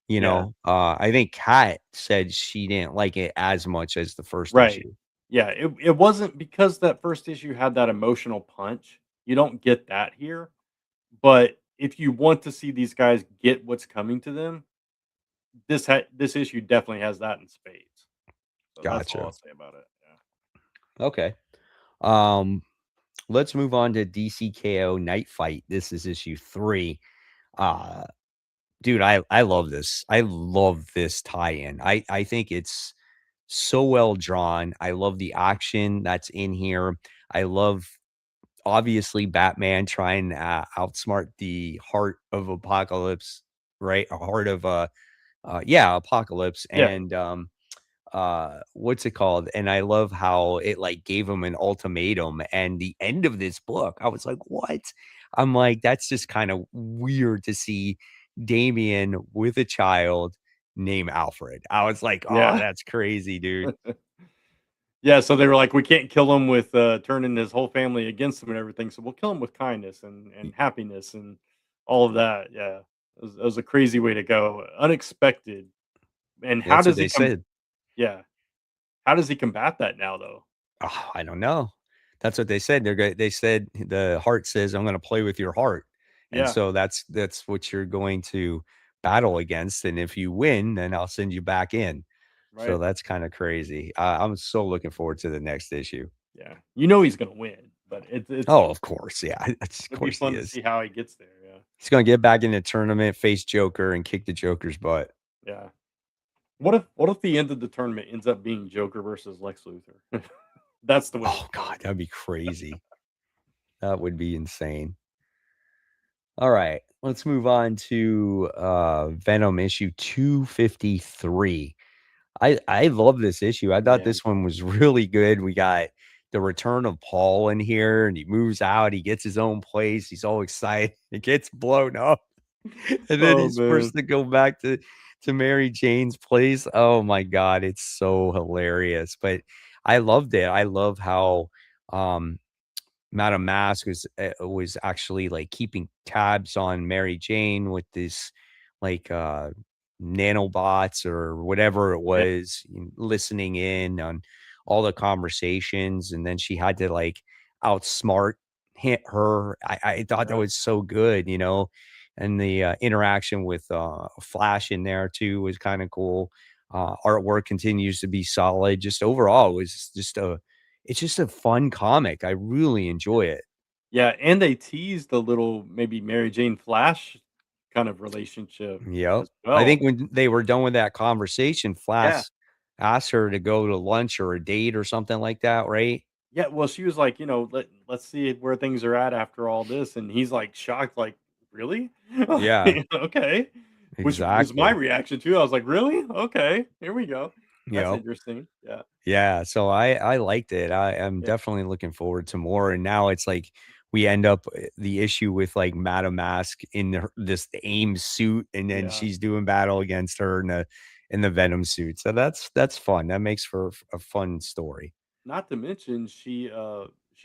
Speaker 2: yeah,
Speaker 1: I think Kat said she didn't like it as much as the first
Speaker 2: right.
Speaker 1: issue.
Speaker 2: Yeah, it wasn't because that first issue had that emotional punch. You don't get that here, but if you want to see these guys get what's coming to them, this issue definitely has that in spades. So that's all I'll
Speaker 1: Gotcha.
Speaker 2: say about it. Yeah.
Speaker 1: Okay. Um, let's move on to DCKO Night Fight. This is issue 3. Uh, dude, I love this. I love this tie-in. I think it's so well drawn. I love the action that's in here. I love obviously Batman trying to outsmart the heart of Apocalypse, right? A heart of yeah, Apocalypse.
Speaker 2: Yeah.
Speaker 1: And what's it called? And I love how it like gave him an ultimatum. And the end of this book, I was like, what? I'm like, that's just kind of weird to see Damien with a child named Alfred. I was like, oh,
Speaker 2: Yeah.
Speaker 1: that's crazy, dude.
Speaker 2: Yeah, so they were like, "We can't kill him with, turning his whole family against him and everything, so we'll kill him with kindness and happiness and all of that." Yeah. It was a crazy way to go, unexpected. And how
Speaker 1: That's what
Speaker 2: does
Speaker 1: they
Speaker 2: he come?
Speaker 1: said.
Speaker 2: Yeah. How does he combat that now, though?
Speaker 1: Oh, I don't know. That's what they said. They said the heart says, "I'm gonna play with your heart." And
Speaker 2: Yeah,
Speaker 1: so that's what you're going to battle against, and if you win, then I'll send you back in. So
Speaker 2: right.
Speaker 1: that's kinda crazy. I'm so looking forward to the next issue.
Speaker 2: Yeah. You know he's gonna win, but
Speaker 1: Oh, of course, yeah. Of
Speaker 2: it'll be
Speaker 1: course he
Speaker 2: fun to
Speaker 1: is.
Speaker 2: see how he gets there, yeah.
Speaker 1: He's gonna get back in the tournament, face Joker, and kick the Joker's butt.
Speaker 2: Yeah. What if the end of the tournament ends up being Joker versus Lex Luthor? That's the way
Speaker 1: Oh
Speaker 2: it's
Speaker 1: god,
Speaker 2: going.
Speaker 1: that'd be crazy. That would be insane. Alright, let's move on to, Venom issue 253. I love this issue. I thought
Speaker 2: Man,
Speaker 1: this one was really good. We got the return of Paul in here, and he moves out, he gets his own place, he's all excited, it gets blown up, and then
Speaker 2: Oh
Speaker 1: he's
Speaker 2: man.
Speaker 1: forced to go back to Mary Jane's place. Oh my god, it's so hilarious, but I loved it. I love how, um, Madame Mask was actually, like, keeping tabs on Mary Jane with this, like, nanobots or whatever it
Speaker 2: Yeah,
Speaker 1: was, listening in on all the conversations, and then she had to, like, outsmart hit her. I thought that
Speaker 2: yeah.
Speaker 1: was so good, and the, interaction with, Flash in there too was kinda cool. Artwork continues to be solid. Just overall, it was just a it's just a fun comic. I really enjoy it.
Speaker 2: Yeah, and they teased a little maybe Mary Jane Flash kind of relationship
Speaker 1: Yep.
Speaker 2: as
Speaker 1: I think
Speaker 2: well.
Speaker 1: when they were done with that conversation,
Speaker 2: Yeah.
Speaker 1: Flash asked her to go to lunch or a date or something like that, right?
Speaker 2: Yeah, well, she was like, let's see where things are at after all this, and he's, like, shocked, like, "Really?"
Speaker 1: Yeah,
Speaker 2: Okay. Which was my
Speaker 1: exactly.
Speaker 2: reaction too. I was like, "Really? Okay, here we go. That's
Speaker 1: Yep.
Speaker 2: interesting." Yeah,
Speaker 1: Yeah, so I liked it. I am
Speaker 2: yeah,
Speaker 1: definitely looking forward to more, and now it's like we end up the issue with, like, Madame Mask in this AIM suit, and then
Speaker 2: yeah.
Speaker 1: she's doing battle against her in the Venom suit. So that's fun. That makes for a fun story.
Speaker 2: Not to mention she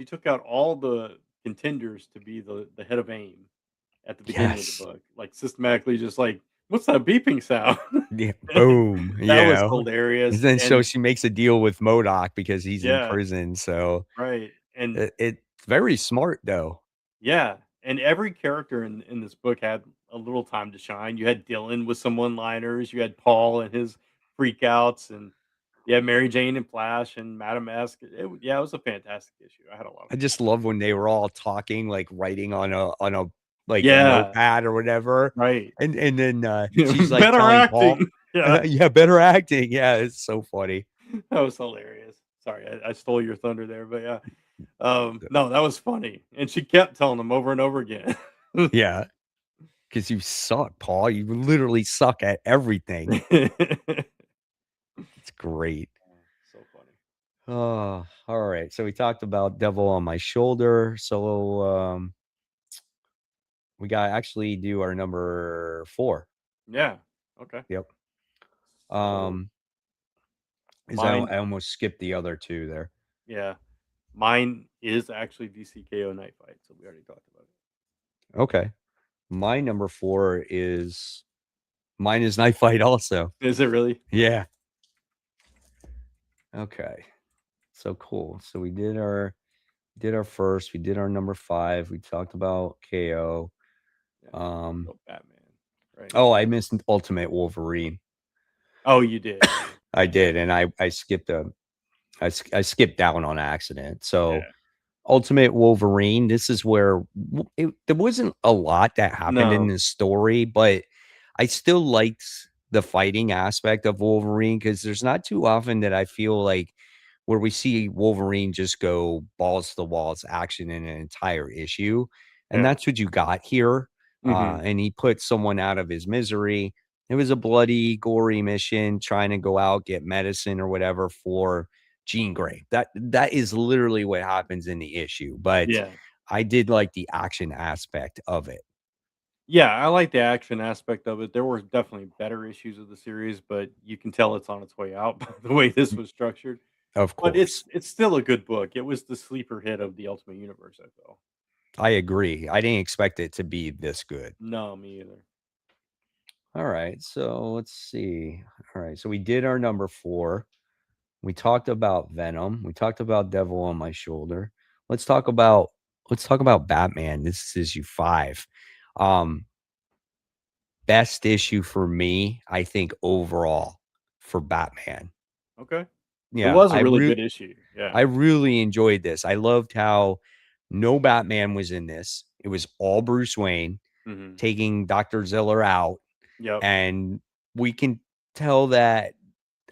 Speaker 2: took out all the contenders to be the head of AIM at the beginning of the
Speaker 1: Yes.
Speaker 2: book, like, systematically just like, "What's that beeping sound?"
Speaker 1: Yeah, boom,
Speaker 2: That was
Speaker 1: and
Speaker 2: hilarious,
Speaker 1: then so
Speaker 2: and
Speaker 1: she makes a deal with MODOK because he's in
Speaker 2: yeah,
Speaker 1: prison, so
Speaker 2: right, and
Speaker 1: it's very smart, though.
Speaker 2: yeah, and every character in this book had a little time to shine. You had Dylan with some one-liners, you had Paul and his freakouts, and yeah, Mary Jane and Flash and Madame M.A.S.K. Yeah, it was a fantastic issue. I had a lot of
Speaker 1: I
Speaker 2: fun.
Speaker 1: just love when they were all talking, like, writing on a like, a
Speaker 2: Yeah,
Speaker 1: notepad or whatever,
Speaker 2: right.
Speaker 1: and then, she's, like,
Speaker 2: Better
Speaker 1: telling Paul
Speaker 2: acting. Yeah,
Speaker 1: Yeah, better acting, yeah, it's so funny.
Speaker 2: that was hilarious. Sorry, I stole your thunder there, but yeah. No, that was funny, and she kept telling him over and over again.
Speaker 1: Yeah, because "You suck, Paul, you literally suck at everything." It's great.
Speaker 2: So funny.
Speaker 1: Oh, alright, so we talked about Devil on My Shoulder, so, we gotta actually do our number 4.
Speaker 2: Yeah. Okay.
Speaker 1: Yep.
Speaker 2: So
Speaker 1: Um, is
Speaker 2: mine,
Speaker 1: I almost skipped the other 2 there.
Speaker 2: yeah, mine is actually DCKO Night Fight. So we already talked about
Speaker 1: Okay. My number 4 is mine is Night Fight also.
Speaker 2: it. Is it really?
Speaker 1: Yeah. Okay. So cool. So we did our first, we did our number 5, we talked about KO.
Speaker 2: Yeah.
Speaker 1: Um,
Speaker 2: Oh, Batman. Right.
Speaker 1: oh, I missed Ultimate Wolverine.
Speaker 2: Oh, you did.
Speaker 1: I did, and I skipped I skipped down on accident. So
Speaker 2: Yeah.
Speaker 1: Ultimate Wolverine, this is where there wasn't a lot that happened in
Speaker 2: No.
Speaker 1: this story, but I still liked the fighting aspect of Wolverine because there's not too often that I feel like where we see Wolverine just go balls to the walls action in an entire issue. And
Speaker 2: Yeah.
Speaker 1: that's what you got here.
Speaker 2: Hmm.
Speaker 1: And he put someone out of his misery. It was a bloody, gory mission trying to go out, get medicine or whatever for Jean Grey. That is literally what happens in the issue, but
Speaker 2: Yeah.
Speaker 1: I did like the action aspect of it.
Speaker 2: Yeah. I like the action aspect of it. There were definitely better issues of the series, but you can tell it's on its way out by the way this
Speaker 1: Mm,
Speaker 2: was structured.
Speaker 1: of
Speaker 2: But it's
Speaker 1: course.
Speaker 2: it's still a good book. It was the sleeper hit of the Ultimate Universe, I feel.
Speaker 1: I agree. I didn't expect it to be this good.
Speaker 2: No, me either.
Speaker 1: Alright, so let's see. Alright, so we did our number 4. We talked about Venom. We talked about Devil on My Shoulder. Let's talk about Batman. This is issue 5. Um, best issue for me, I think, overall for Batman.
Speaker 2: Okay. It
Speaker 1: Yeah,
Speaker 2: was a really good issue.
Speaker 1: I
Speaker 2: Yeah.
Speaker 1: really enjoyed this. I loved how no Batman was in this. It was all Bruce Wayne
Speaker 2: Mhm.
Speaker 1: taking Dr. Ziller out,
Speaker 2: Yep.
Speaker 1: and we can tell that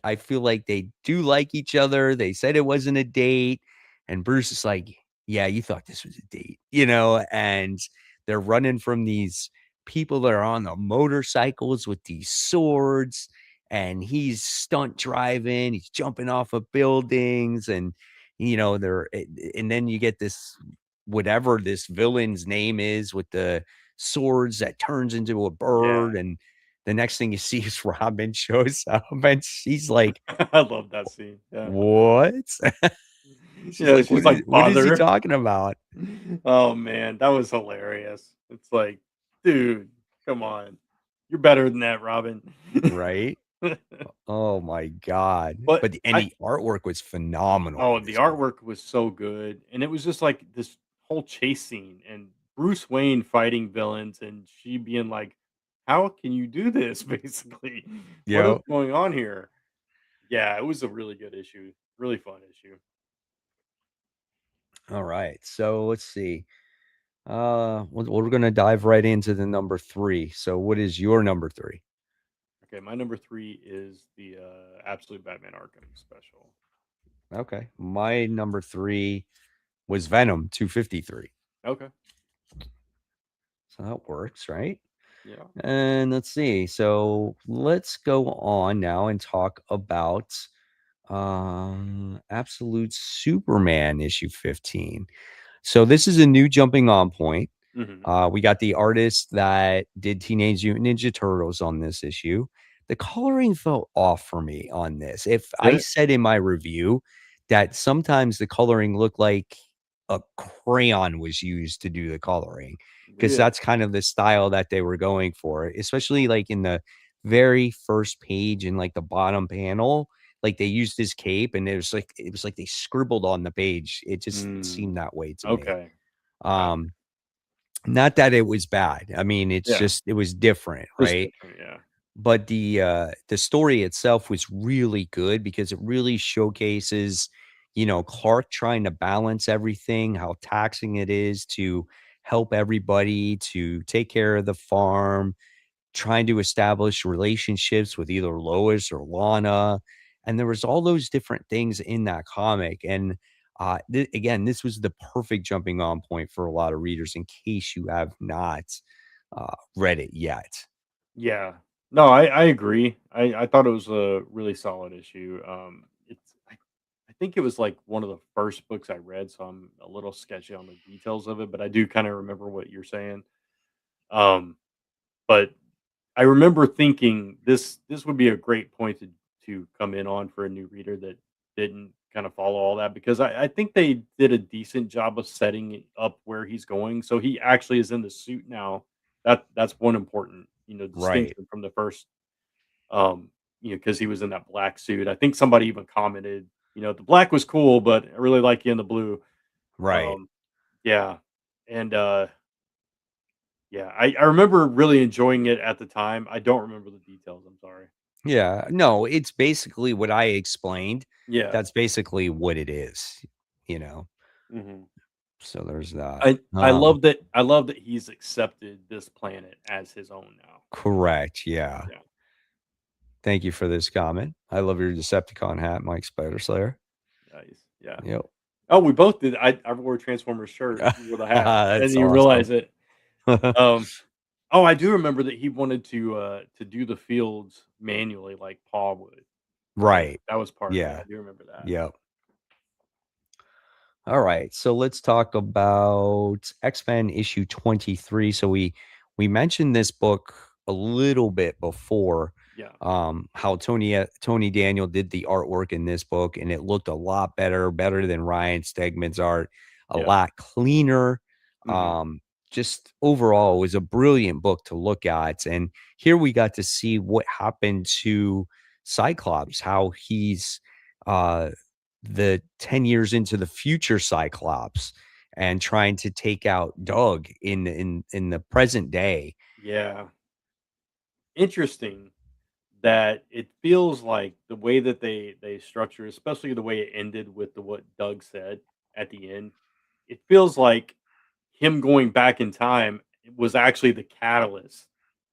Speaker 1: I feel like they do like each other. They said it wasn't a date, and Bruce is like, "Yeah, you thought this was a date," and they're running from these people that are on the motorcycles with these swords, and he's stunt driving, he's jumping off of buildings, and they're and then you get this whatever this villain's name is with the swords that turns into a
Speaker 2: Yeah.
Speaker 1: bird, and the next thing you see is Robin shows up, and she's like,
Speaker 2: I love that scene. Yeah.
Speaker 1: "What?" She's
Speaker 2: Yeah,
Speaker 1: like,
Speaker 2: she's like,
Speaker 1: what is he
Speaker 2: "Father."
Speaker 1: talking about?"
Speaker 2: Oh, man, that was hilarious. It's like, "Dude, come on. You're better than that, Robin."
Speaker 1: Right? Oh my god.
Speaker 2: But
Speaker 1: And
Speaker 2: I
Speaker 1: the artwork was phenomenal
Speaker 2: Oh,
Speaker 1: in
Speaker 2: the
Speaker 1: this book.
Speaker 2: artwork was so good, and it was just like this whole chase scene and Bruce Wayne fighting villains and she being like, "How can you do this?" Basically. "What is
Speaker 1: Yep.
Speaker 2: going on here?" Yeah, it was a really good issue. Really fun issue.
Speaker 1: All right. So let's see. We're gonna dive right into the number 3. So what is your number 3?
Speaker 2: Okay, my number 3 is the, Absolute Batman Arkham special.
Speaker 1: Okay. My number 3 was Venom 253.
Speaker 2: Okay.
Speaker 1: So that works, right?
Speaker 2: Yeah.
Speaker 1: And let's see. So let's go on now and talk about Absolute Superman issue 15. So this is a new jumping on point.
Speaker 2: Mhm.
Speaker 1: We got the artist that did Teenage Mutant Ninja Turtles on this issue. The coloring felt off for me on this. If
Speaker 2: Did
Speaker 1: I
Speaker 2: it?
Speaker 1: said in my review that sometimes the coloring looked like a crayon was used to do the coloring, because
Speaker 2: Really?
Speaker 1: that's kind of the style that they were going for, especially like in the very first page in like the bottom panel. Like they used his cape and it was like they scribbled on the page. It just
Speaker 2: Mm,
Speaker 1: seemed that way to me.
Speaker 2: okay. Gotcha.
Speaker 1: Um, Not that it was bad. I mean, it's
Speaker 2: Yeah.
Speaker 1: just it was different,
Speaker 2: Just
Speaker 1: right?
Speaker 2: different, yeah.
Speaker 1: But the story itself was really good because it really showcases, Clark trying to balance everything, how taxing it is to help everybody, to take care of the farm, trying to establish relationships with either Lois or Lana. And there was all those different things in that comic. And again, this was the perfect jumping on point for a lot of readers in case you have not read it yet.
Speaker 2: Yeah. No, I agree. I thought it was a really solid issue. I think it was like one of the first books I read, so I'm a little sketchy on the details of it, but I do kind of remember what you're saying. Um, but I remember thinking this would be a great point to come in on for a new reader that didn't kind of follow all that because I think they did a decent job of setting it up where he's going. So he actually is in the suit now. That's one important,
Speaker 1: Right.
Speaker 2: distinction from the first because he was in that black suit. I think somebody even commented, the black was cool, but I really like you in the blue.
Speaker 1: Right.
Speaker 2: Um, yeah. And yeah, I remember really enjoying it at the time. I don't remember the details. I'm sorry.
Speaker 1: Yeah. No, it's basically what I explained.
Speaker 2: Yeah.
Speaker 1: That's basically what it is, you know.
Speaker 2: Mhm.
Speaker 1: So there's that.
Speaker 2: I love that he's accepted this planet as his own now.
Speaker 1: Correct. Yeah.
Speaker 2: Yeah,
Speaker 1: Thank you for this comment. I love your Decepticon hat, Mike Spider Slayer.
Speaker 2: nice. Yeah.
Speaker 1: Yep.
Speaker 2: Oh, we both did. I wore a Transformers shirt with a hat. I didn't
Speaker 1: That's
Speaker 2: even
Speaker 1: awesome.
Speaker 2: realize it. Um, oh, I do remember that he wanted to do the fields manually like Paul would.
Speaker 1: Right.
Speaker 2: That was part of it.
Speaker 1: Yeah.
Speaker 2: I do remember that.
Speaker 1: Yep. All right. So let's talk about X-Men issue 23. So we mentioned this book a little bit before,
Speaker 2: Yeah.
Speaker 1: how Tony Daniel did the artwork in this book, and it looked a lot better than Ryan Stegman's art, a
Speaker 2: Yeah.
Speaker 1: lot cleaner.
Speaker 2: Mhm.
Speaker 1: Just overall, it was a brilliant book to look at. And here we got to see what happened to Cyclops, how he's uh the 10 years into the future Cyclops and trying to take out Doug in the present day.
Speaker 2: Yeah. Interesting. That it feels like the way that they structure, especially the way it ended with the what Doug said at the end, it feels like him going back in time was actually the catalyst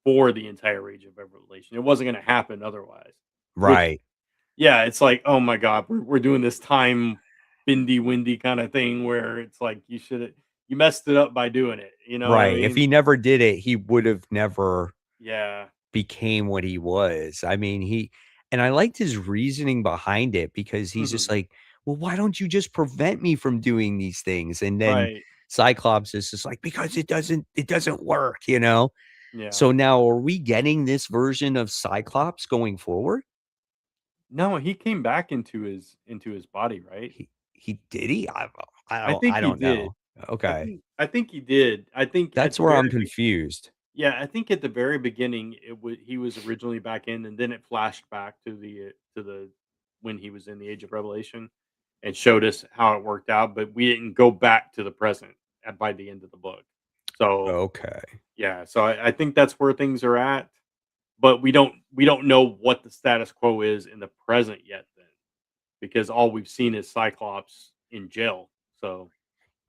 Speaker 2: for the entire Age of Revelation. It wasn't going to happen otherwise. Which,
Speaker 1: Right.
Speaker 2: yeah, it's like, oh my god, we're doing this time bendy windy kind of thing where it's like you messed it up by doing it. You know what I
Speaker 1: Right. If
Speaker 2: mean?
Speaker 1: he never did it, he would have never
Speaker 2: Yeah.
Speaker 1: became what he was. I mean, and I liked his reasoning behind it because he's just
Speaker 2: Hmm.
Speaker 1: like, well, why don't you just prevent me from doing these things? And then
Speaker 2: Right.
Speaker 1: Cyclops is just like, because it doesn't work, you know?
Speaker 2: Yeah.
Speaker 1: So now are we getting this version of Cyclops going forward?
Speaker 2: No, he came back into his body, right?
Speaker 1: He did he? I
Speaker 2: I
Speaker 1: don't
Speaker 2: think
Speaker 1: I
Speaker 2: he
Speaker 1: don't
Speaker 2: did.
Speaker 1: know. Okay.
Speaker 2: I think he did. I think at
Speaker 1: That's
Speaker 2: the
Speaker 1: where
Speaker 2: very
Speaker 1: I'm confused.
Speaker 2: yeah, I think at the very beginning he was originally back in, and then it flashed back to the when he was in the Age of Revelation, and showed us how it worked out, but we didn't go back to the present by the end of the book. So
Speaker 1: Okay.
Speaker 2: yeah, so I think that's where things are at, but we don't know what the status quo is in the present yet. Then because all we've seen is Cyclops in jail. So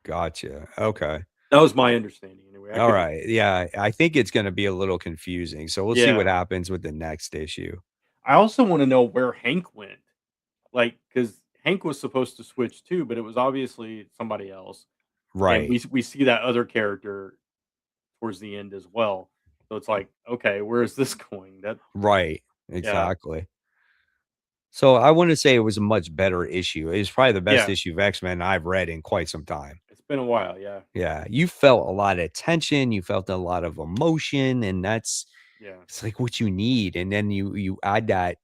Speaker 1: Gotcha. Okay.
Speaker 2: that was my understanding anyway. I
Speaker 1: All
Speaker 2: could be
Speaker 1: right. Yeah, I think it's gonna be a little confusing, so we'll see what
Speaker 2: yeah.
Speaker 1: happens with the next issue.
Speaker 2: I also want to know where Hank went. Like, because Hank was supposed to switch too, but it was obviously somebody else, and
Speaker 1: Right.
Speaker 2: we see that other character towards the end as well. So it's like, okay, where is this going? That
Speaker 1: Right.
Speaker 2: yeah,
Speaker 1: Exactly. So I wanna say it was a much better issue. It was probably the best
Speaker 2: yeah.
Speaker 1: issue of X-Men I've read in quite some time.
Speaker 2: It's been a while. Yeah,
Speaker 1: Yeah, you felt a lot of tension, you felt a lot of emotion, and that's
Speaker 2: yeah,
Speaker 1: it's like what you need, and then you add that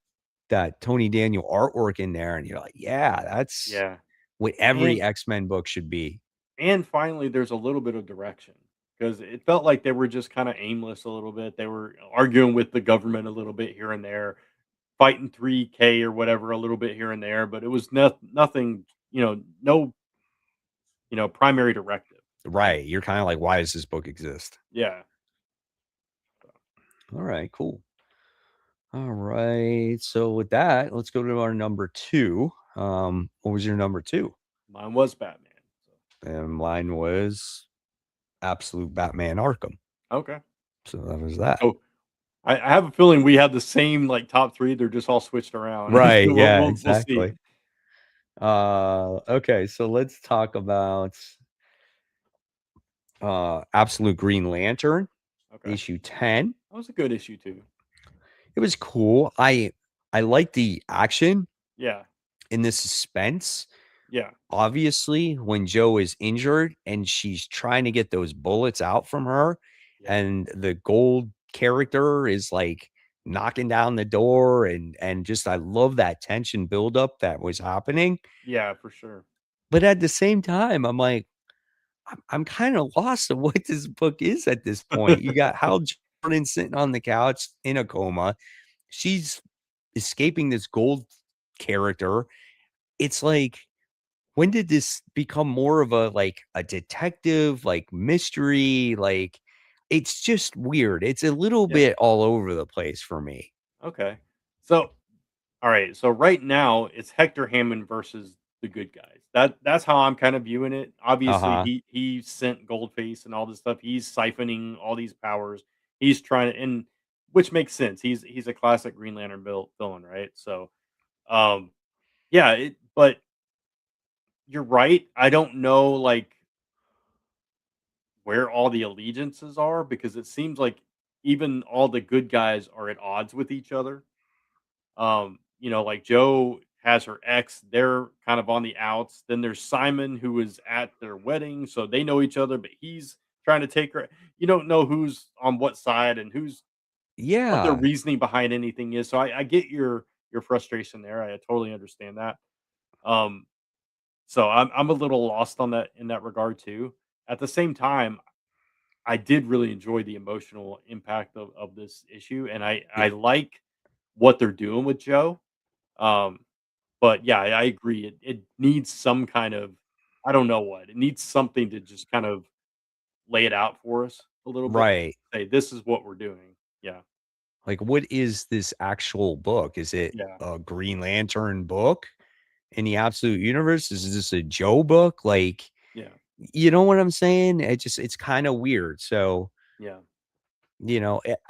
Speaker 1: Tony Daniel artwork in there, and you're like, "Yeah, that's
Speaker 2: yeah.
Speaker 1: what every
Speaker 2: And
Speaker 1: X-Men book should be."
Speaker 2: finally, there's a little bit of direction because it felt like they were just kind of aimless a little bit. They were arguing with the government a little bit here and there, fighting 3K or whatever a little bit here and there, but it was nothing, no, primary directive.
Speaker 1: Right, you're kinda like, "Why does this book exist?"
Speaker 2: Yeah.
Speaker 1: Alright, cool. Alright, so with that, let's go to our number 2. What was your number 2?
Speaker 2: Mine was Batman.
Speaker 1: And mine was Absolute Batman Arkham.
Speaker 2: So okay.
Speaker 1: So that was that.
Speaker 2: So I have a feeling we have the same like top three. They're just all switched around.
Speaker 1: Right, yeah,
Speaker 2: We'll see.
Speaker 1: exactly. Okay, so let's talk about Absolute Green Lantern,
Speaker 2: Okay.
Speaker 1: issue 10.
Speaker 2: That was a good issue too.
Speaker 1: It was cool. I like the action
Speaker 2: Yeah.
Speaker 1: and the suspense.
Speaker 2: Yeah.
Speaker 1: Obviously, when Joe is injured and she's trying to get those bullets out from her,
Speaker 2: Yeah.
Speaker 1: and the gold character is like knocking down the door and just I love that tension buildup that was happening.
Speaker 2: Yeah, for sure.
Speaker 1: But at the same time, I'm like, I'm kind of lost of what this book is at this point. You got Hal Jordan sitting on the couch in a coma. She's escaping this gold character. It's like, when did this become more of a like a detective, like mystery? Like, it's just weird. It's a little
Speaker 2: Yeah.
Speaker 1: bit all over the place for me.
Speaker 2: Okay. So all right. So right now it's Hector Hammond versus the good guys. That's how I'm kind of viewing it. Obviously,
Speaker 1: Uh-huh.
Speaker 2: he sent Goldface and all this stuff. He's siphoning all these powers. He's trying to, and which makes sense. He's a classic Green Lantern villain, right? So, um, yeah. But you're right. I don't know like where all the allegiances are because it seems like even all the good guys are at odds with each other. Like Joe has her ex, they're kind of on the outs. Then there's Simon who is at their wedding, so they know each other, but he's trying to take her. You don't know who's on what side and who's what their
Speaker 1: Yeah.
Speaker 2: reasoning behind anything is. So I get your frustration there. I totally understand that. Um, so I'm a little lost on that in that regard too. At the same time, I did really enjoy the emotional impact of this issue, and I
Speaker 1: It
Speaker 2: like what they're doing with Joe. Um, but yeah, I agree. It needs some kind of I don't know what. It needs something to just kind of lay it out for us a little bit.
Speaker 1: right.
Speaker 2: Say this is what we're doing. Yeah.
Speaker 1: Like, what is this actual book? Is it
Speaker 2: Yeah.
Speaker 1: a Green Lantern book in the Absolute Universe? Is this a Joe book? Like,
Speaker 2: Yeah.
Speaker 1: you know what I'm saying? It's kind of weird. So,
Speaker 2: Yeah.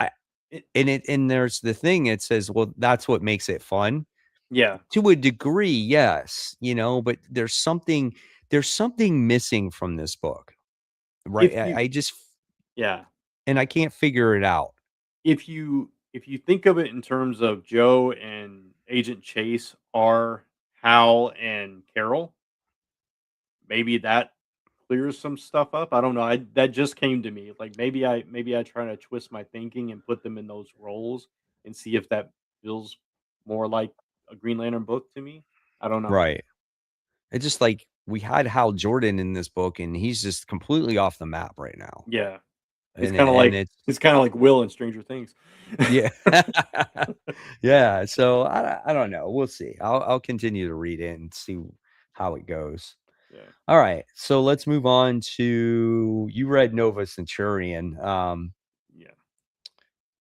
Speaker 1: I
Speaker 2: It
Speaker 1: and there's the thing, it says, well, that's what makes it fun.
Speaker 2: yeah.
Speaker 1: To a degree, yes, but there's something missing from this book, right?
Speaker 2: If
Speaker 1: I
Speaker 2: you
Speaker 1: I just
Speaker 2: yeah.
Speaker 1: and I can't figure it out.
Speaker 2: If you think of it in terms of Joe and Agent Chase are Hal and Carol. Maybe that clears some stuff up. I don't know. That just came to me. Like maybe I try to twist my thinking and put them in those roles and see if that feels more like a Green Lantern book to me. I don't know.
Speaker 1: Right. It's just like we had Hal Jordan in this book, and he's just completely off the map right now.
Speaker 2: Yeah.
Speaker 1: And it's
Speaker 2: He's kind of like Will in Stranger Things.
Speaker 1: yeah. Yeah, so I don't know, we'll see. I'll continue to read it and see how it goes.
Speaker 2: Yeah.
Speaker 1: Alright, so let's move on to you read Nova Centurion,
Speaker 2: Yeah. It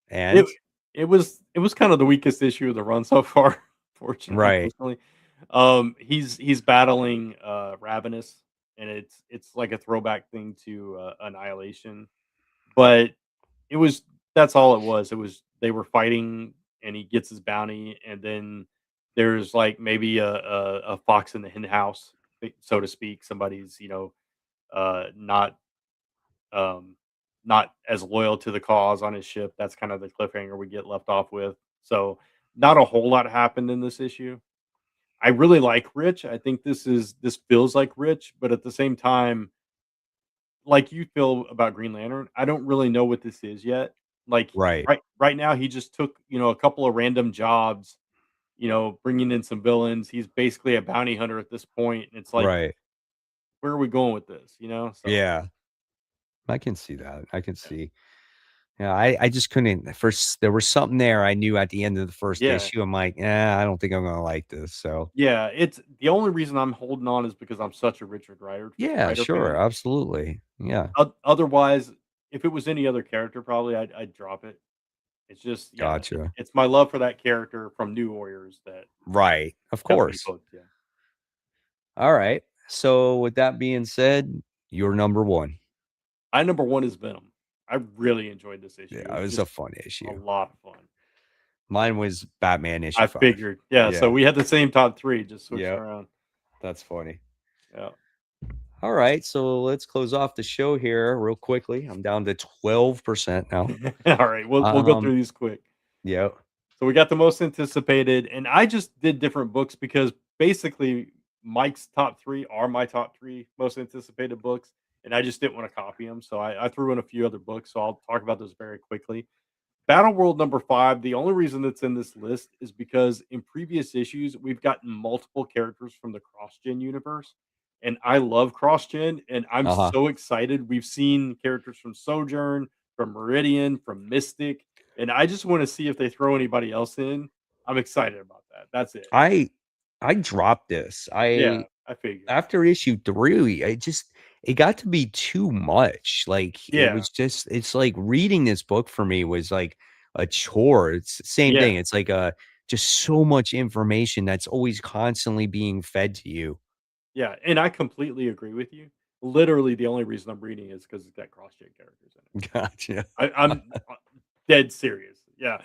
Speaker 1: and
Speaker 2: it was kind of the weakest issue of the run so far, fortunately,
Speaker 1: right,
Speaker 2: personally. He's battling Ravenous, and it's like a throwback thing to Annihilation. But it was that's all it was. It was they were fighting and he gets his bounty, and then there's like maybe a fox in the hen house, so to speak. Somebody's, not um, not as loyal to the cause on his ship. That's kind of the cliffhanger we get left off with. So not a whole lot happened in this issue. I really like Rich. I think this feels like Rich, but at the same time, like you feel about Green Lantern, I don't really know what this is yet. Like
Speaker 1: right,
Speaker 2: right now, he just took a couple of random jobs, bringing in some villains. He's basically a bounty hunter at this point, and it's like,
Speaker 1: right.
Speaker 2: where are we going with this? So
Speaker 1: Yeah, I can see that, I can
Speaker 2: yeah,
Speaker 1: see. Yeah, I just couldn't at first there was something there I knew at the end of the first
Speaker 2: yeah,
Speaker 1: issue, I'm like, I don't think I'm gonna like this," so
Speaker 2: yeah. It's the only reason I'm holding on is because I'm such a Richard Rider
Speaker 1: yeah,
Speaker 2: Rider
Speaker 1: sure,
Speaker 2: fan.
Speaker 1: absolutely. Yeah,
Speaker 2: Otherwise, if it was any other character, probably I'd drop it. It's just, yeah,
Speaker 1: gotcha.
Speaker 2: it's my love for that character from New Warriors that
Speaker 1: Right, of
Speaker 2: kept me
Speaker 1: course.
Speaker 2: hooked. Yeah.
Speaker 1: Alright, so with that being said, you're number 1.
Speaker 2: My number 1 is Venom. I really enjoyed this issue. It
Speaker 1: Yeah, it
Speaker 2: was
Speaker 1: was a
Speaker 2: just
Speaker 1: fun
Speaker 2: a
Speaker 1: issue.
Speaker 2: lot of fun.
Speaker 1: Mine was Batman issue
Speaker 2: I
Speaker 1: 5.
Speaker 2: figured. Yeah, so
Speaker 1: Yeah,
Speaker 2: we had the same top 3, just switched
Speaker 1: yep,
Speaker 2: around.
Speaker 1: that's funny.
Speaker 2: Yeah.
Speaker 1: Alright, so let's close off the show here real quickly. I'm down to 12% now.
Speaker 2: Alright, we'll go
Speaker 1: Um,
Speaker 2: through these quick.
Speaker 1: yep,
Speaker 2: So we got the most anticipated, and I just did different books because basically Mike's top 3 are my top 3 most anticipated books, and I just didn't wanna copy them. So I threw in a few other books, so I'll talk about those very quickly. Battle World number 5, the only reason it's in this list is because in previous issues, we've gotten multiple characters from the CrossGen universe, and I love CrossGen, and I'm
Speaker 1: uh-huh.
Speaker 2: so excited. We've seen characters from Sojourn, from Meridian, from Mystic, and I just wanna see if they throw anybody else in. I'm excited about that. That's it.
Speaker 1: I I dropped this.
Speaker 2: Yeah,
Speaker 1: I
Speaker 2: I figured.
Speaker 1: after issue 3, it got to be too much. Like it
Speaker 2: Yeah,
Speaker 1: was just it's like reading this book for me was like a chore. It's the same
Speaker 2: yeah,
Speaker 1: thing. It's like just so much information that's always constantly being fed to you.
Speaker 2: yeah, and I completely agree with you. Literally, the only reason I'm reading is because 'cause it's got CrossGen characters in it.
Speaker 1: Gotcha.
Speaker 2: I'm dead serious. Yeah.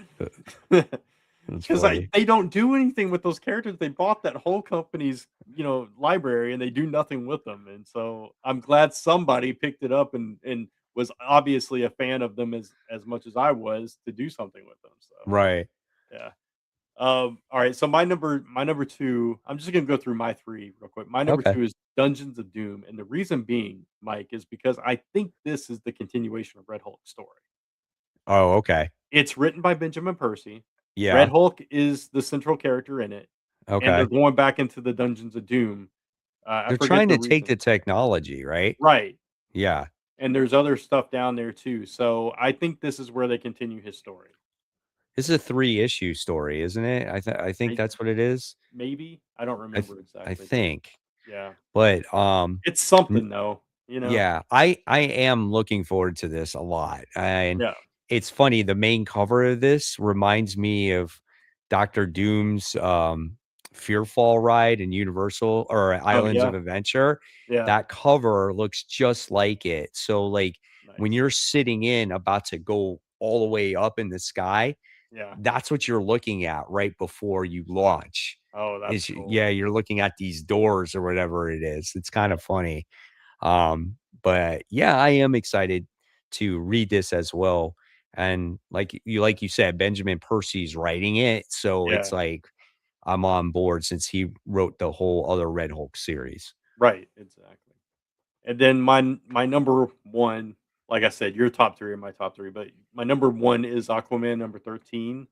Speaker 1: That's
Speaker 2: 'Cause
Speaker 1: funny.
Speaker 2: they don't do anything with those characters. They bought that whole company's, library, and they do nothing with them, and so I'm glad somebody picked it up and was obviously a fan of them as much as I was to do something with them, so,
Speaker 1: Right.
Speaker 2: yeah. Alright, so my number 2, I'm just gonna go through my 3 real quick. My number
Speaker 1: Okay.
Speaker 2: 2 is Dungeons of Doom, and the reason being, Mike, is because I think this is the continuation of Red Hulk's story.
Speaker 1: Oh, okay.
Speaker 2: It's written by Benjamin Percy. Red
Speaker 1: Yeah.
Speaker 2: Hulk is the central character in it, and they're
Speaker 1: Okay.
Speaker 2: going back into the Dungeons of Doom. I
Speaker 1: They're
Speaker 2: forget
Speaker 1: trying
Speaker 2: the
Speaker 1: to take
Speaker 2: reason.
Speaker 1: the technology, right?
Speaker 2: Right,
Speaker 1: Yeah.
Speaker 2: and there's other stuff down there too, so I think this is where they continue his story.
Speaker 1: This is a 3 issue story, isn't it? I think
Speaker 2: I
Speaker 1: that's what it is.
Speaker 2: maybe? I don't
Speaker 1: I th
Speaker 2: remember
Speaker 1: I
Speaker 2: exactly, but
Speaker 1: think.
Speaker 2: yeah.
Speaker 1: But,
Speaker 2: It's something though, you know?
Speaker 1: yeah, I am looking forward to this a lot, and
Speaker 2: Yeah.
Speaker 1: it's funny, the main cover of this reminds me of Doctor Doom's, Fearfall ride in Universal or
Speaker 2: Oh,
Speaker 1: Islands
Speaker 2: yeah?
Speaker 1: of Adventure.
Speaker 2: Yeah.
Speaker 1: That cover looks just like it. So, like, when
Speaker 2: Nice.
Speaker 1: you're sitting in about to go all the way up in the sky,
Speaker 2: Yeah.
Speaker 1: that's what you're looking at right before you launch.
Speaker 2: Oh, that's cool.
Speaker 1: Yeah, you're looking at these doors or whatever it is. It's kind
Speaker 2: Yeah.
Speaker 1: of funny. But yeah, I am excited to read this as well. And like you said, Benjamin Percy's writing it. So it's
Speaker 2: Yeah.
Speaker 1: like I'm on board since he wrote the whole other Red Hulk series.
Speaker 2: Right, exactly. And then my number 1, like I said, your top 3 are my top 3, but my number 1 is Aquaman number 13,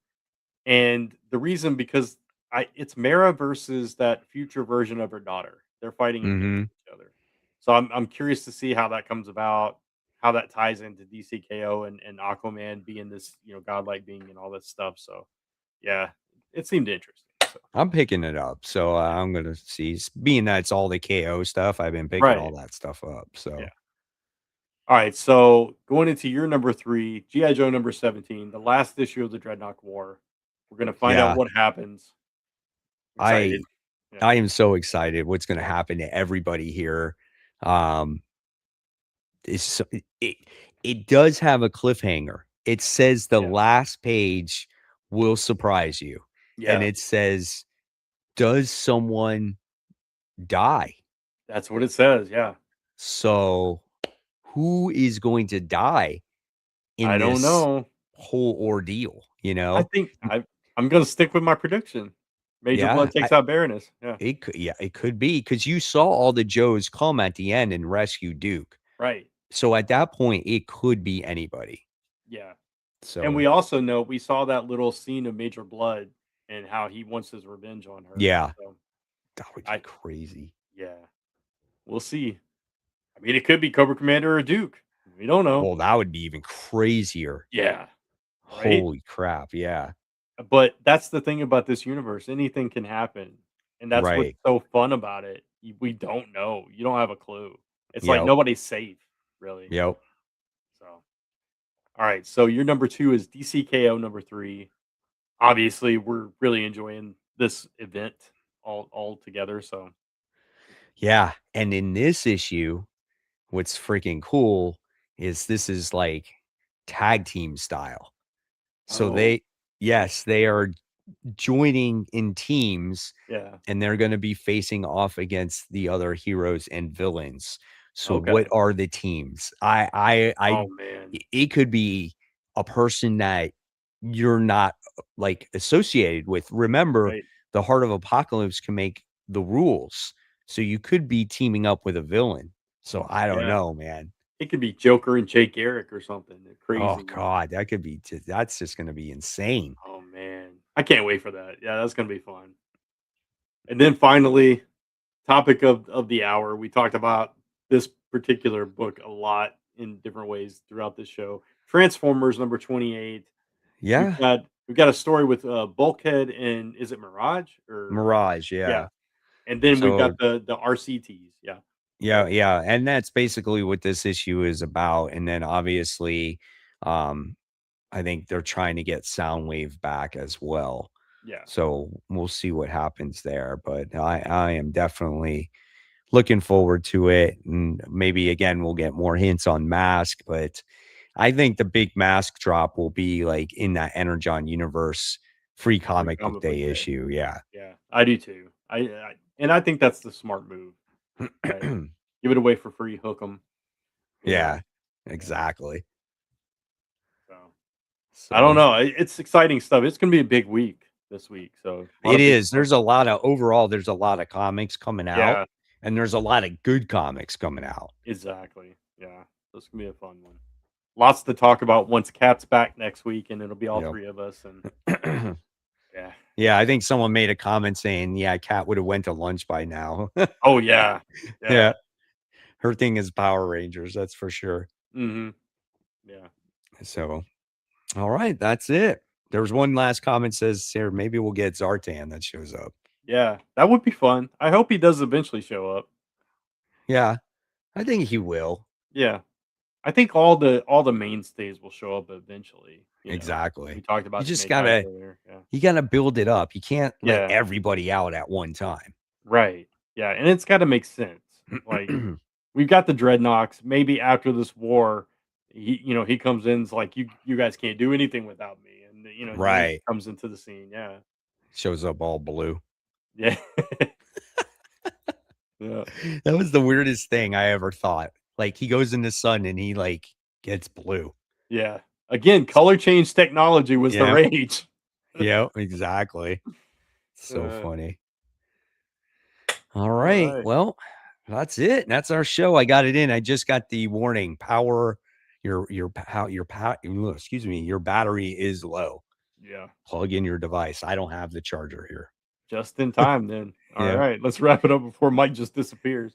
Speaker 2: and the reason because I it's Mera versus that future version of her daughter. They're fighting against
Speaker 1: Mhm.
Speaker 2: each other. So I'm curious to see how that comes about, how that ties into DCKO and Aquaman being this, godlike being and all this stuff. So, yeah, it seemed interesting. So,
Speaker 1: I'm picking it up, so,
Speaker 2: yeah.
Speaker 1: I'm gonna see being that it's all the KO stuff, I've been picking all
Speaker 2: Right.
Speaker 1: that stuff up,
Speaker 2: Yeah.
Speaker 1: so
Speaker 2: All right, so going into your number 3, GI Joe number 17, the last issue of the Dreadnought War. We're gonna find out
Speaker 1: yeah,
Speaker 2: what happens. Excited.
Speaker 1: I
Speaker 2: Yeah,
Speaker 1: I am so excited what's gonna
Speaker 2: yeah,
Speaker 1: happen to everybody here. Um, it's so it does have a cliffhanger. It says the
Speaker 2: yeah,
Speaker 1: last page will surprise you, and
Speaker 2: yeah.
Speaker 1: it says, "Does someone die?"
Speaker 2: That's what it says. Yeah,
Speaker 1: So, who is going to die in
Speaker 2: I don't
Speaker 1: this
Speaker 2: know.
Speaker 1: whole ordeal, you
Speaker 2: I
Speaker 1: know?
Speaker 2: think I'm gonna stick with my prediction. Major
Speaker 1: Yeah,
Speaker 2: Blood takes out Baroness. Yeah,
Speaker 1: it could be because you saw all the Joes come at the end and rescue Duke.
Speaker 2: right.
Speaker 1: So at that point, it could be anybody.
Speaker 2: Yeah, and
Speaker 1: So
Speaker 2: we also know we saw that little scene of Major Blood and how he wants his revenge on her.
Speaker 1: yeah,
Speaker 2: So
Speaker 1: that would be
Speaker 2: I
Speaker 1: crazy.
Speaker 2: yeah, we'll see. I mean, it could be Cobra Commander or Duke. We don't know.
Speaker 1: Well, that would be even crazier.
Speaker 2: Yeah, right.
Speaker 1: Holy crap, yeah.
Speaker 2: But that's the thing about this universe, anything can happen, and that's what's
Speaker 1: Right.
Speaker 2: so fun about it. We don't know. You don't have a clue. It's like
Speaker 1: Yep.
Speaker 2: nobody's safe, really.
Speaker 1: Yep.
Speaker 2: So, all right. So your number 2 is DCKO number 3. Obviously, we're really enjoying this event all together. So,
Speaker 1: Yeah. And in this issue, what's freaking cool is this is like tag team style. So
Speaker 2: oh,
Speaker 1: yes, they are joining in teams
Speaker 2: yeah.
Speaker 1: and they're going to be facing off against the other heroes and villains. So what
Speaker 2: Okay.
Speaker 1: are the teams?
Speaker 2: Oh man.
Speaker 1: It could be a person that you're not like associated with. Remember,
Speaker 2: Right.
Speaker 1: the Heart of Apocalypse can make the rules. So you could be teaming up with a villain. So I don't
Speaker 2: Yeah.
Speaker 1: know, man.
Speaker 2: It could be Joker and Jake Garrick or something. They're
Speaker 1: Oh
Speaker 2: crazy.
Speaker 1: God, that could be that's just gonna be insane.
Speaker 2: Oh man. I can't wait for that. Yeah, that's gonna be fun. And then finally, topic of the hour. We talked about this particular book a lot in different ways throughout this show. Transformers number 28. We've
Speaker 1: Yeah.
Speaker 2: got we've got a story with Bulkhead and is it Mirage or
Speaker 1: Mirage,
Speaker 2: yeah.
Speaker 1: yeah.
Speaker 2: And then we've got
Speaker 1: So
Speaker 2: the RCTs. Yeah.
Speaker 1: yeah,
Speaker 2: So
Speaker 1: yeah, and that's basically what this issue is about, and then obviously, um, I think they're trying to get Soundwave back as well.
Speaker 2: yeah.
Speaker 1: So we'll see what happens there, but I am definitely looking forward to it, and maybe again we'll get more hints on Mask, but I think the big Mask drop will be like in that Energon Universe free
Speaker 2: Free
Speaker 1: comic book
Speaker 2: comic book
Speaker 1: day
Speaker 2: day.
Speaker 1: issue. Yeah.
Speaker 2: Yeah. I do too. I think that's the smart move. Right. Give it away for free, hook them. You know.
Speaker 1: Yeah,
Speaker 2: Yeah.
Speaker 1: exactly.
Speaker 2: So I don't
Speaker 1: So
Speaker 2: know. It's exciting stuff. It's gonna be a big week this week. So a lot
Speaker 1: it
Speaker 2: of big
Speaker 1: is.
Speaker 2: stuff.
Speaker 1: There's a lot of overall, there's a lot of comics coming out,
Speaker 2: Yeah.
Speaker 1: and there's a lot of good comics coming out.
Speaker 2: Exactly. Yeah. So it's gonna be a fun one. Lots to talk about once Cat's back next week, and it'll be all
Speaker 1: Yep.
Speaker 2: three of us. And yeah.
Speaker 1: Yeah, I think someone made a comment saying, "Yeah, Cat would have went to lunch by now."
Speaker 2: Oh yeah. Yeah.
Speaker 1: Yeah, her thing is Power Rangers, that's for sure.
Speaker 2: Hmm. Yeah.
Speaker 1: So, all right, that's it. There was one last comment says here, maybe we'll get Zartan that shows up.
Speaker 2: Yeah. That would be fun. I hope he does eventually show up.
Speaker 1: Yeah, I think he will.
Speaker 2: Yeah. I think all the mainstays will show up eventually. We
Speaker 1: Exactly.
Speaker 2: talked
Speaker 1: You
Speaker 2: about
Speaker 1: just
Speaker 2: Snake Eyes
Speaker 1: gotta
Speaker 2: earlier. Yeah.
Speaker 1: you gotta build it up. You can't let
Speaker 2: Yeah.
Speaker 1: everybody out at one time.
Speaker 2: Right. Yeah. And it's got to make sense. Like we've got the Dreadnoks. Maybe after this war, he comes in's like you guys can't do anything without me, and Nate
Speaker 1: Right.
Speaker 2: comes into the scene. Yeah.
Speaker 1: Shows up all blue.
Speaker 2: Yeah. Yeah.
Speaker 1: That was the weirdest thing I ever thought. Like, he goes in the sun and he, like, gets blue.
Speaker 2: Yeah. Again, color change technology was the
Speaker 1: Yeah.
Speaker 2: rage.
Speaker 1: Yeah, exactly. So
Speaker 2: Uh,
Speaker 1: funny. All
Speaker 2: all
Speaker 1: right.
Speaker 2: right.
Speaker 1: Well, that's it. That's our show. I got it in. I just got the warning. Power excuse me, your battery is low.
Speaker 2: Yeah.
Speaker 1: Plug in your device. I don't have the charger here.
Speaker 2: Just in time then. All
Speaker 1: Yeah.
Speaker 2: right. Let's wrap it up before Mike just disappears.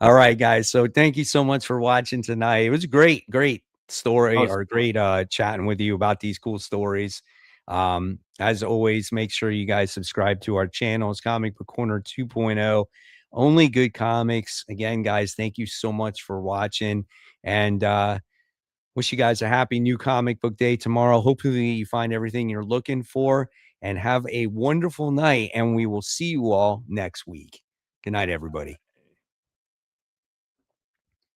Speaker 1: All right, guys. So thank you so much for watching tonight. It was a great story
Speaker 2: Oh,
Speaker 1: or
Speaker 2: fun.
Speaker 1: great chatting with you about these cool stories. As always, make sure you guys subscribe to our channels, Comic Book Corner 2.0. Only good comics. Again, guys, thank you so much for watching. And wish you guys a happy new comic book day tomorrow. Hopefully, you find everything you're looking for and have a wonderful night. And we will see you all next week. Good night, everybody.